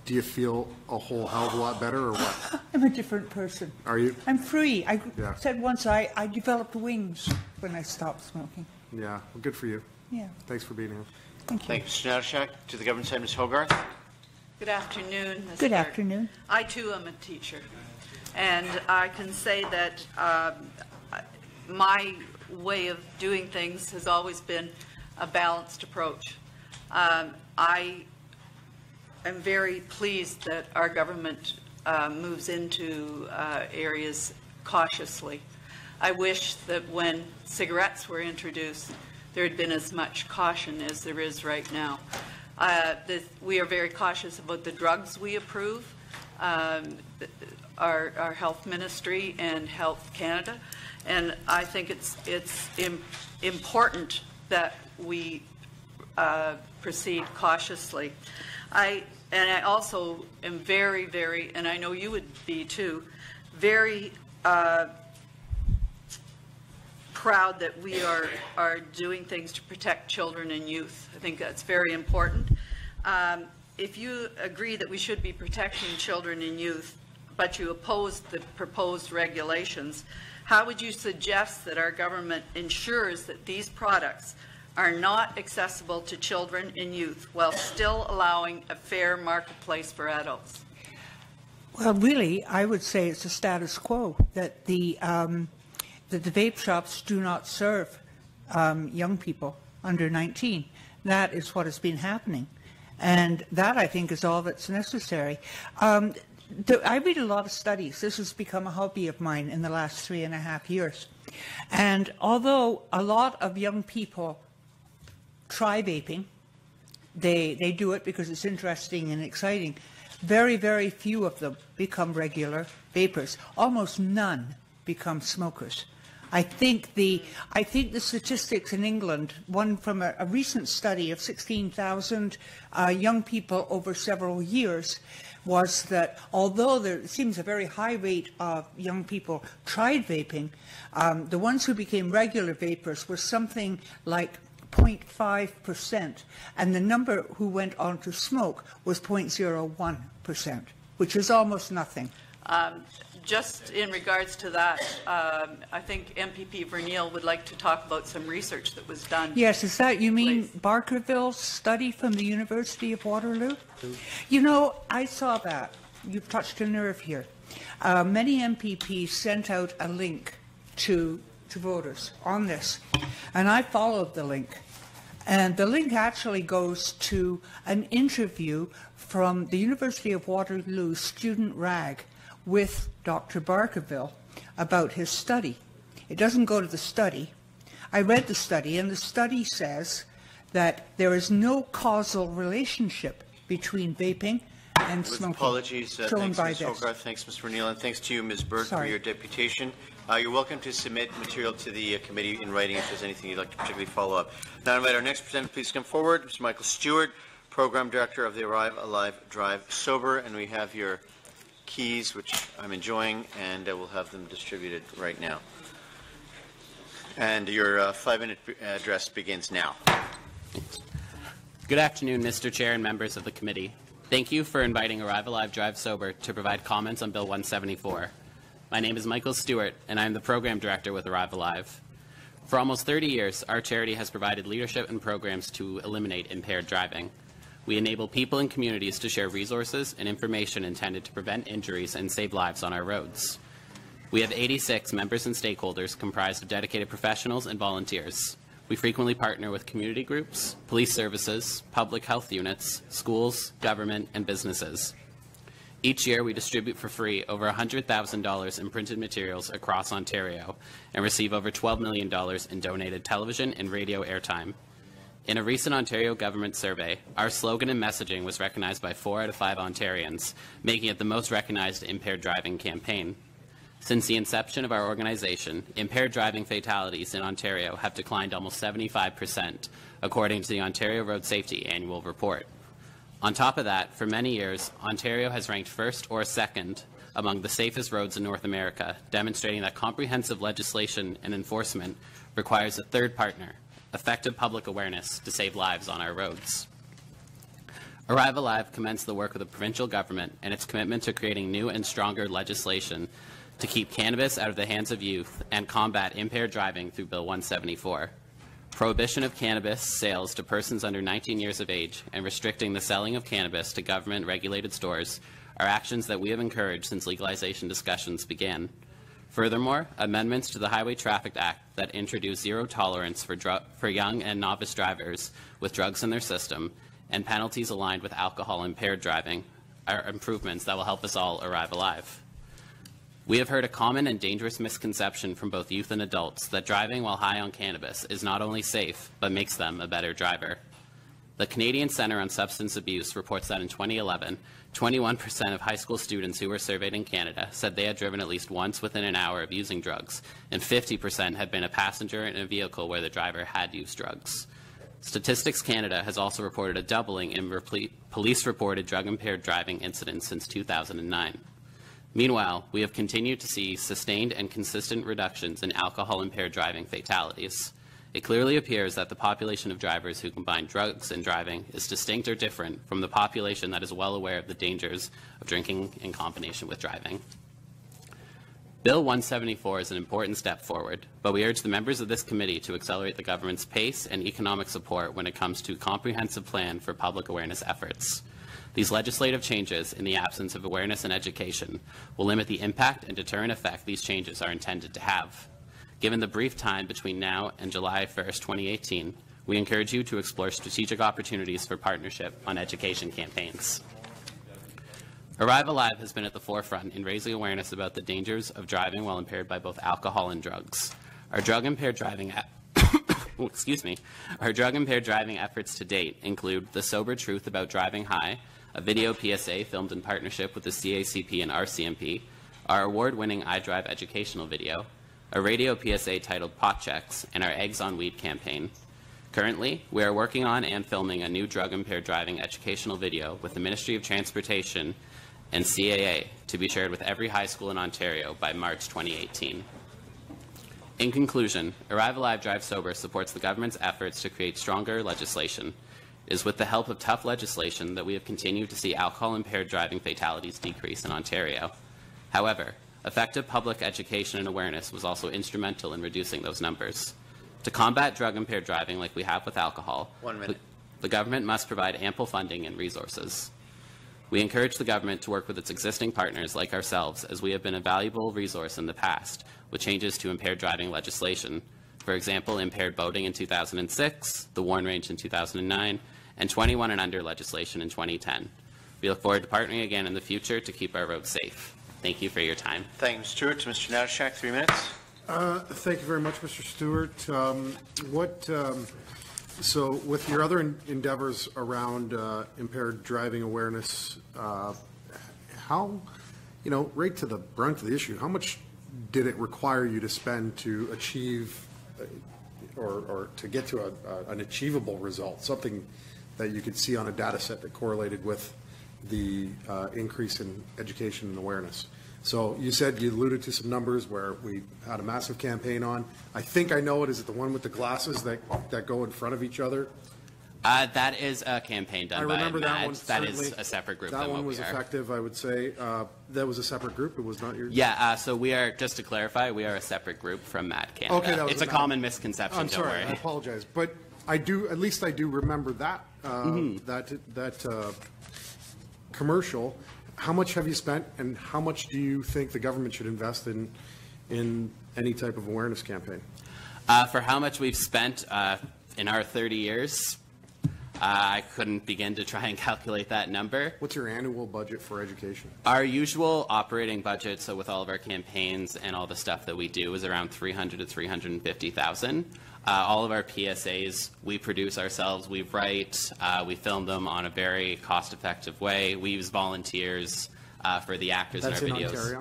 Do you feel a whole hell of a lot better, or what? I'm a different person. Are you? I'm free. I Yeah. said once I developed wings when I stopped smoking. Yeah, well, good for you. Yeah. Thanks for being here. Thank you. Thank you, Mr. Natashak. To the government side, Ms. Hogarth. Good afternoon, Ms. Good Clerk. afternoon. I, too, am a teacher, and I can say that my way of doing things has always been a balanced approach. I am very pleased that our government moves into areas cautiously. I wish that when cigarettes were introduced, there had been as much caution as there is right now. We are very cautious about the drugs we approve. Our health ministry and Health Canada, and I think it's important that we proceed cautiously. I also am very, very, and I know you would be too, very proud that we are doing things to protect children and youth. I think that's very important. If you agree that we should be protecting children and youth, but you oppose the proposed regulations, how would you suggest that our government ensures that these products are not accessible to children and youth while still allowing a fair marketplace for adults? Well, really, I would say it's a status quo, that the vape shops do not serve young people under 19. That is what has been happening. And that, I think, is all that's necessary. I read a lot of studies. This has become a hobby of mine in the last 3.5 years. And although a lot of young people try vaping, they do it because it's interesting and exciting, very, very few of them become regular vapers. Almost none become smokers. I think the statistics in England, one from a recent study of 16,000 young people over several years, was that although there seems a very high rate of young people tried vaping, the ones who became regular vapers were something like 0.5%, and the number who went on to smoke was 0.01%, which is almost nothing. Just in regards to that, I think MPP Vernile would like to talk about some research that was done. Yes, is that, you mean Barkerville's study from the University of Waterloo? You know, I saw that. You've touched a nerve here. Many MPPs sent out a link to voters on this, and I followed the link. And the link actually goes to an interview from the University of Waterloo student RAG with Dr. Barkerville about his study. It doesn't go to the study. I read the study, and the study says that there is no causal relationship between vaping and With smoking. apologies, shown thanks, by Ms. this. Hogarth, thanks, Ms. Vernile, and thanks to you, Ms. Bird, for Sorry. your deputation. You're welcome to submit material to the committee in writing if there's anything you'd like to particularly follow up. Now I invite our next presenter, please come forward, Mr. Michael Stewart, Program Director of the Arrive Alive Drive Sober, and we have your keys, which I'm enjoying, and we'll have them distributed right now. And your 5-minute address begins now. Good afternoon, Mr. Chair and members of the committee. Thank you for inviting Arrive Alive Drive Sober to provide comments on Bill 174. My name is Michael Stewart, and I am the Program Director with Arrive Alive. For almost 30 years, our charity has provided leadership and programs to eliminate impaired driving. We enable people and communities to share resources and information intended to prevent injuries and save lives on our roads. We have 86 members and stakeholders comprised of dedicated professionals and volunteers. We frequently partner with community groups, police services, public health units, schools, government, and businesses. Each year, we distribute for free over $100,000 in printed materials across Ontario and receive over $12 million in donated television and radio airtime. In a recent Ontario government survey, our slogan and messaging was recognized by 4 out of 5 Ontarians, making it the most recognized impaired driving campaign. Since the inception of our organization, impaired driving fatalities in Ontario have declined almost 75%, according to the Ontario Road Safety Annual Report. On top of that, for many years, Ontario has ranked first or second among the safest roads in North America, demonstrating that comprehensive legislation and enforcement requires a third partner, effective public awareness to save lives on our roads. Arrive Alive commenced the work of the provincial government and its commitment to creating new and stronger legislation to keep cannabis out of the hands of youth and combat impaired driving through Bill 174. Prohibition of cannabis sales to persons under 19 years of age and restricting the selling of cannabis to government-regulated stores are actions that we have encouraged since legalization discussions began. Furthermore, amendments to the Highway Traffic Act that introduce zero tolerance for young and novice drivers with drugs in their system and penalties aligned with alcohol-impaired driving are improvements that will help us all arrive alive. We have heard a common and dangerous misconception from both youth and adults that driving while high on cannabis is not only safe, but makes them a better driver. The Canadian Centre on Substance Abuse reports that in 2011, 21% of high school students who were surveyed in Canada said they had driven at least once within an hour of using drugs, and 50% had been a passenger in a vehicle where the driver had used drugs. Statistics Canada has also reported a doubling in police-reported drug-impaired driving incidents since 2009. Meanwhile, we have continued to see sustained and consistent reductions in alcohol-impaired driving fatalities. It clearly appears that the population of drivers who combine drugs and driving is distinct or different from the population that is well aware of the dangers of drinking in combination with driving. Bill 174 is an important step forward, but we urge the members of this committee to accelerate the government's pace and economic support when it comes to a comprehensive plan for public awareness efforts. These legislative changes, in the absence of awareness and education, will limit the impact and deterrent effect these changes are intended to have. Given the brief time between now and July 1st, 2018, we encourage you to explore strategic opportunities for partnership on education campaigns. Arrive Alive has been at the forefront in raising awareness about the dangers of driving while impaired by both alcohol and drugs. Our drug-impaired driving Our drug-impaired driving efforts to date include The Sober Truth About Driving High, a video PSA filmed in partnership with the CACP and RCMP, our award-winning iDrive educational video, a radio PSA titled Pot Checks, and our Eggs on Weed campaign. Currently, we are working on and filming a new drug-impaired driving educational video with the Ministry of Transportation and CAA to be shared with every high school in Ontario by March 2018. In conclusion, Arrive Alive Drive Sober supports the government's efforts to create stronger legislation. It is with the help of tough legislation that we have continued to see alcohol-impaired driving fatalities decrease in Ontario. However, effective public education and awareness was also instrumental in reducing those numbers. To combat drug-impaired driving like we have with alcohol, the government must provide ample funding and resources. We encourage the government to work with its existing partners like ourselves, as we have been a valuable resource in the past with changes to impaired driving legislation. For example, impaired boating in 2006, the Warn Range in 2009, and 21 and under legislation in 2010. We look forward to partnering again in the future to keep our roads safe. Thank you for your time. Thank you, Mr. Stewart. To Mr. Natashak, 3 minutes. Thank you very much, Mr. Stewart. So with your other endeavors around impaired driving awareness, how, right to the brunt of the issue, how much did it require you to spend to achieve or to get to an achievable result, something that you could see on a data set that correlated with the increase in education and awareness? So you said you alluded to some numbers where we had a massive campaign on. I think I know it. Is it the one with the glasses that go in front of each other? That is a campaign done by MAD. That one. That is a separate group. That one was effective, I would say. That was a separate group. It was not yours. Yeah. So we are, just to clarify, we are a separate group from MAD Canada. Okay, it's a common misconception. I'm sorry. I apologize, but I do. At least I do remember that that commercial. How much have you spent, and how much do you think the government should invest in in any type of awareness campaign? For how much we've spent in our 30 years, I couldn't begin to try and calculate that number. What's your annual budget for education? Our usual operating budget, so with all of our campaigns and all the stuff that we do, is around $300,000 to $350,000. All of our PSAs we produce ourselves, we write, we film them on a very cost-effective way. We use volunteers for the actors in our videos. That's in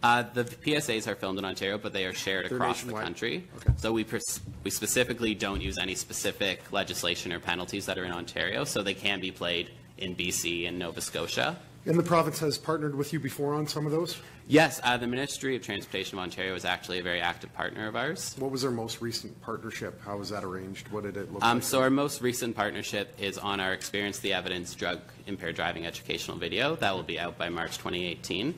Ontario? The PSAs are filmed in Ontario, but they are shared They're across the nationwide? country. Okay. So we specifically don't use any specific legislation or penalties that are in Ontario, so they can be played in BC and Nova Scotia. And the province has partnered with you before on some of those? Yes, the Ministry of Transportation of Ontario is actually a very active partner of ours. What was our most recent partnership? How was that arranged? What did it look like? So our most recent partnership is on our Experience the Evidence drug impaired driving educational video. That will be out by March 2018.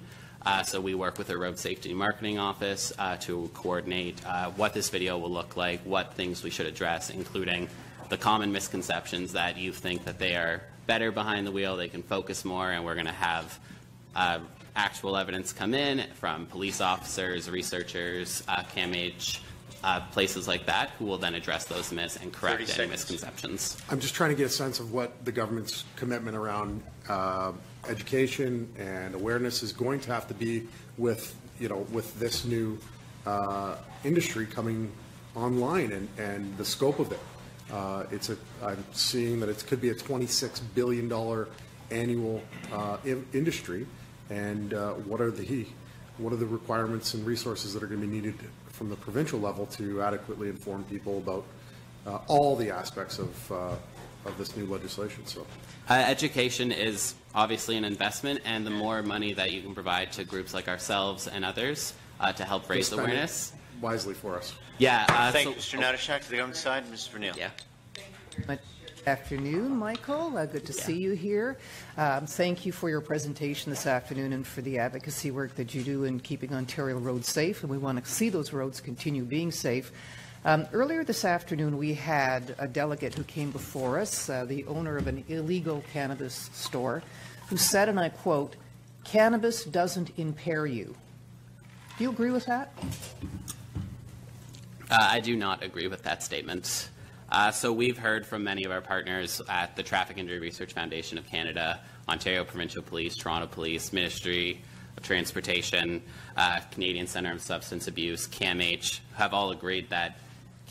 So we work with the Road Safety Marketing Office to coordinate what this video will look like, what things we should address, including the common misconceptions that you think that they are better behind the wheel, they can focus more, and we're going to have actual evidence come in from police officers, researchers, CAMH, places like that, who will then address those myths and correct any misconceptions. I'm just trying to get a sense of what the government's commitment around education and awareness is going to have to be with, with this new industry coming online and the scope of it. I'm seeing that it could be a $26 billion annual industry, and what are the requirements and resources that are going to be needed from the provincial level to adequately inform people about all the aspects of this new legislation? So, education is obviously an investment, and the more money that you can provide to groups like ourselves and others to help raise awareness. Wisely for us. Yeah. Thank you, Mr. Natashak. To the government side, Ms. Verneil. Yeah. Good afternoon, Michael. Good to see you here. Thank you for your presentation this afternoon and for the advocacy work that you do in keeping Ontario roads safe, and we want to see those roads continue being safe. Earlier this afternoon, we had a delegate who came before us, the owner of an illegal cannabis store, who said, and I quote, "Cannabis doesn't impair you." Do you agree with that? I do not agree with that statement. So we've heard from many of our partners at the Traffic Injury Research Foundation of Canada, Ontario Provincial Police, Toronto Police, Ministry of Transportation, Canadian Centre on Substance Abuse, CAMH, have all agreed that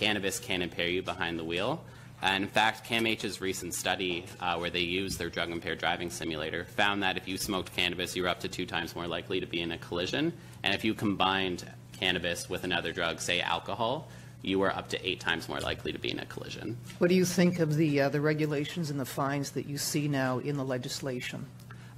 cannabis can impair you behind the wheel. And in fact, CAMH's recent study, where they used their drug-impaired driving simulator, found that if you smoked cannabis, you were up to 2 times more likely to be in a collision. And if you combined cannabis with another drug, say alcohol, you were up to 8 times more likely to be in a collision. What do you think of the regulations and the fines that you see now in the legislation?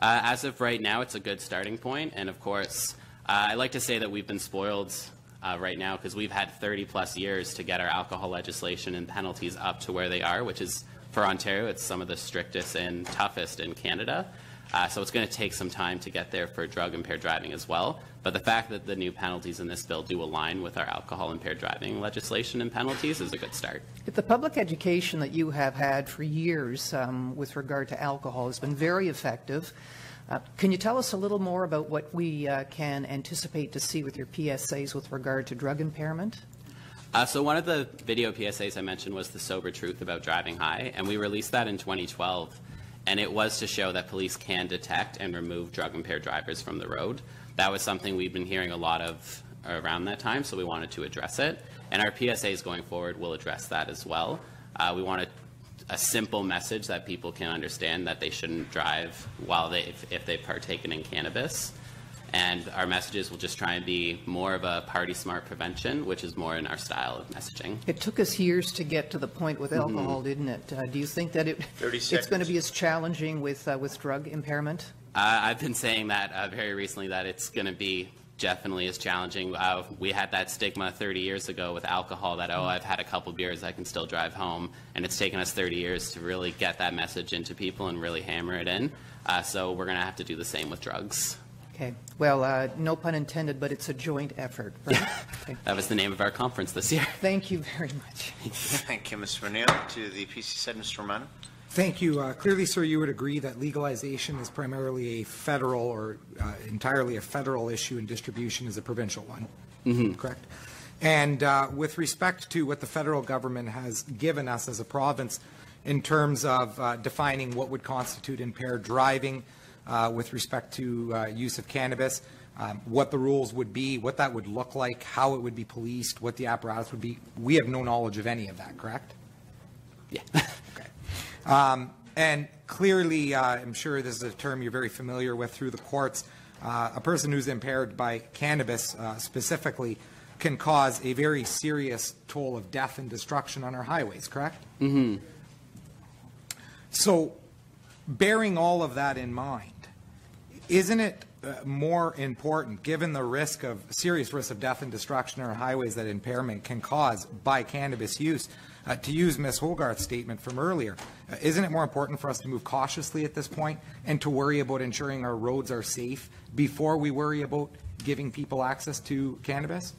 As of right now, it's a good starting point. And of course, I like to say that we've been spoiled right now because we've had 30-plus years to get our alcohol legislation and penalties up to where they are, which is, for Ontario, it's some of the strictest and toughest in Canada. So it's going to take some time to get there for drug-impaired driving as well. But the fact that the new penalties in this bill do align with our alcohol-impaired driving legislation and penalties is a good start. If the public education that you have had for years with regard to alcohol has been very effective, can you tell us a little more about what we can anticipate to see with your PSAs with regard to drug impairment? So one of the video PSAs I mentioned was the sober truth about driving high, and we released that in 2012. And it was to show that police can detect and remove drug-impaired drivers from the road. That was something we've been hearing a lot of around that time, so we wanted to address it. And our PSAs going forward will address that as well. We want a simple message that people can understand that they shouldn't drive while if they've partaken in cannabis. And our messages will just try and be more of a party smart prevention, which is more in our style of messaging. It took us years to get to the point with alcohol, didn't it? Do you think that it's going to be as challenging with drug impairment? I've been saying that very recently, that it's going to be definitely as challenging. We had that stigma 30 years ago with alcohol that, oh, I've had a couple beers, I can still drive home. And it's taken us 30 years to really get that message into people and really hammer it in. So we're going to have to do the same with drugs. Okay. Well, no pun intended, but it's a joint effort, right? Okay. That was the name of our conference this year. Thank you very much. Thank you, Ms. Verneil. To the PC side, Mr. Romano. Thank you. Clearly, sir, you would agree that legalization is primarily a federal or entirely a federal issue and distribution is a provincial one. correct? And with respect to what the federal government has given us as a province in terms of defining what would constitute impaired driving with respect to use of cannabis, what the rules would be, what that would look like, how it would be policed, what the apparatus would be, we have no knowledge of any of that, correct? Yeah. Okay. And clearly, I'm sure this is a term you're very familiar with through the courts, a person who's impaired by cannabis specifically can cause a very serious toll of death and destruction on our highways, correct? Mm-hmm. So, bearing all of that in mind, isn't it more important, given the risk of serious risk of death and destruction on our highways that impairment can cause by cannabis use, to use Ms. Hogarth's statement from earlier, isn't it more important for us to move cautiously at this point and to worry about ensuring our roads are safe before we worry about giving people access to cannabis?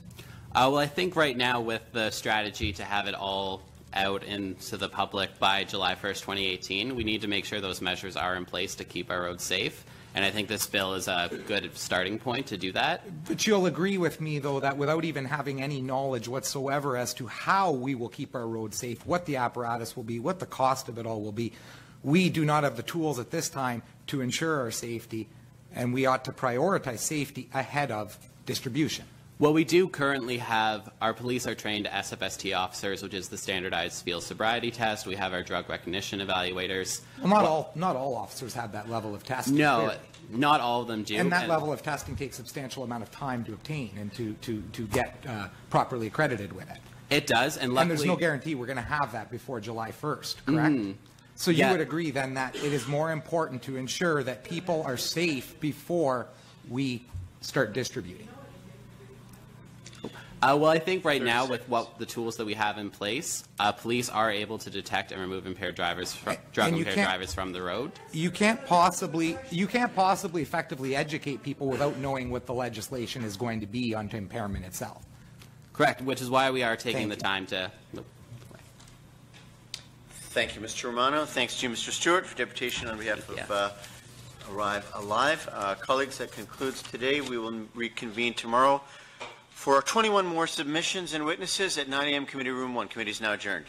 Well, I think right now with the strategy to have it all out into the public by July 1st, 2018, we need to make sure those measures are in place to keep our roads safe. And I think this bill is a good starting point to do that. But you'll agree with me, though, that without even having any knowledge whatsoever as to how we will keep our roads safe, what the apparatus will be, what the cost of it all will be, we do not have the tools at this time to ensure our safety, and we ought to prioritize safety ahead of distribution. Well, we do currently have, our police are trained SFST officers, which is the standardized field sobriety test. We have our drug recognition evaluators. Well, not all officers have that level of testing. No, not all of them do. And that level of testing takes a substantial amount of time to obtain and to get properly accredited with it. It does, and luckily... And there's no guarantee we're going to have that before July 1st, correct? Mm-hmm. So you would agree then that it is more important to ensure that people are safe before we start distributing? Well, I think right now with the tools that we have in place, police are able to detect and remove impaired drivers, drug-impaired drivers from the road. You can't possibly effectively educate people without knowing what the legislation is going to be on impairment itself. Correct, which is why we are taking the time to... Thank you, Mr. Romano. Thanks to you, Mr. Stewart, for deputation on behalf of Arrive Alive. Colleagues, that concludes today. We will reconvene tomorrow for 21 more submissions and witnesses at 9 a.m. Committee Room 1. Committee is now adjourned.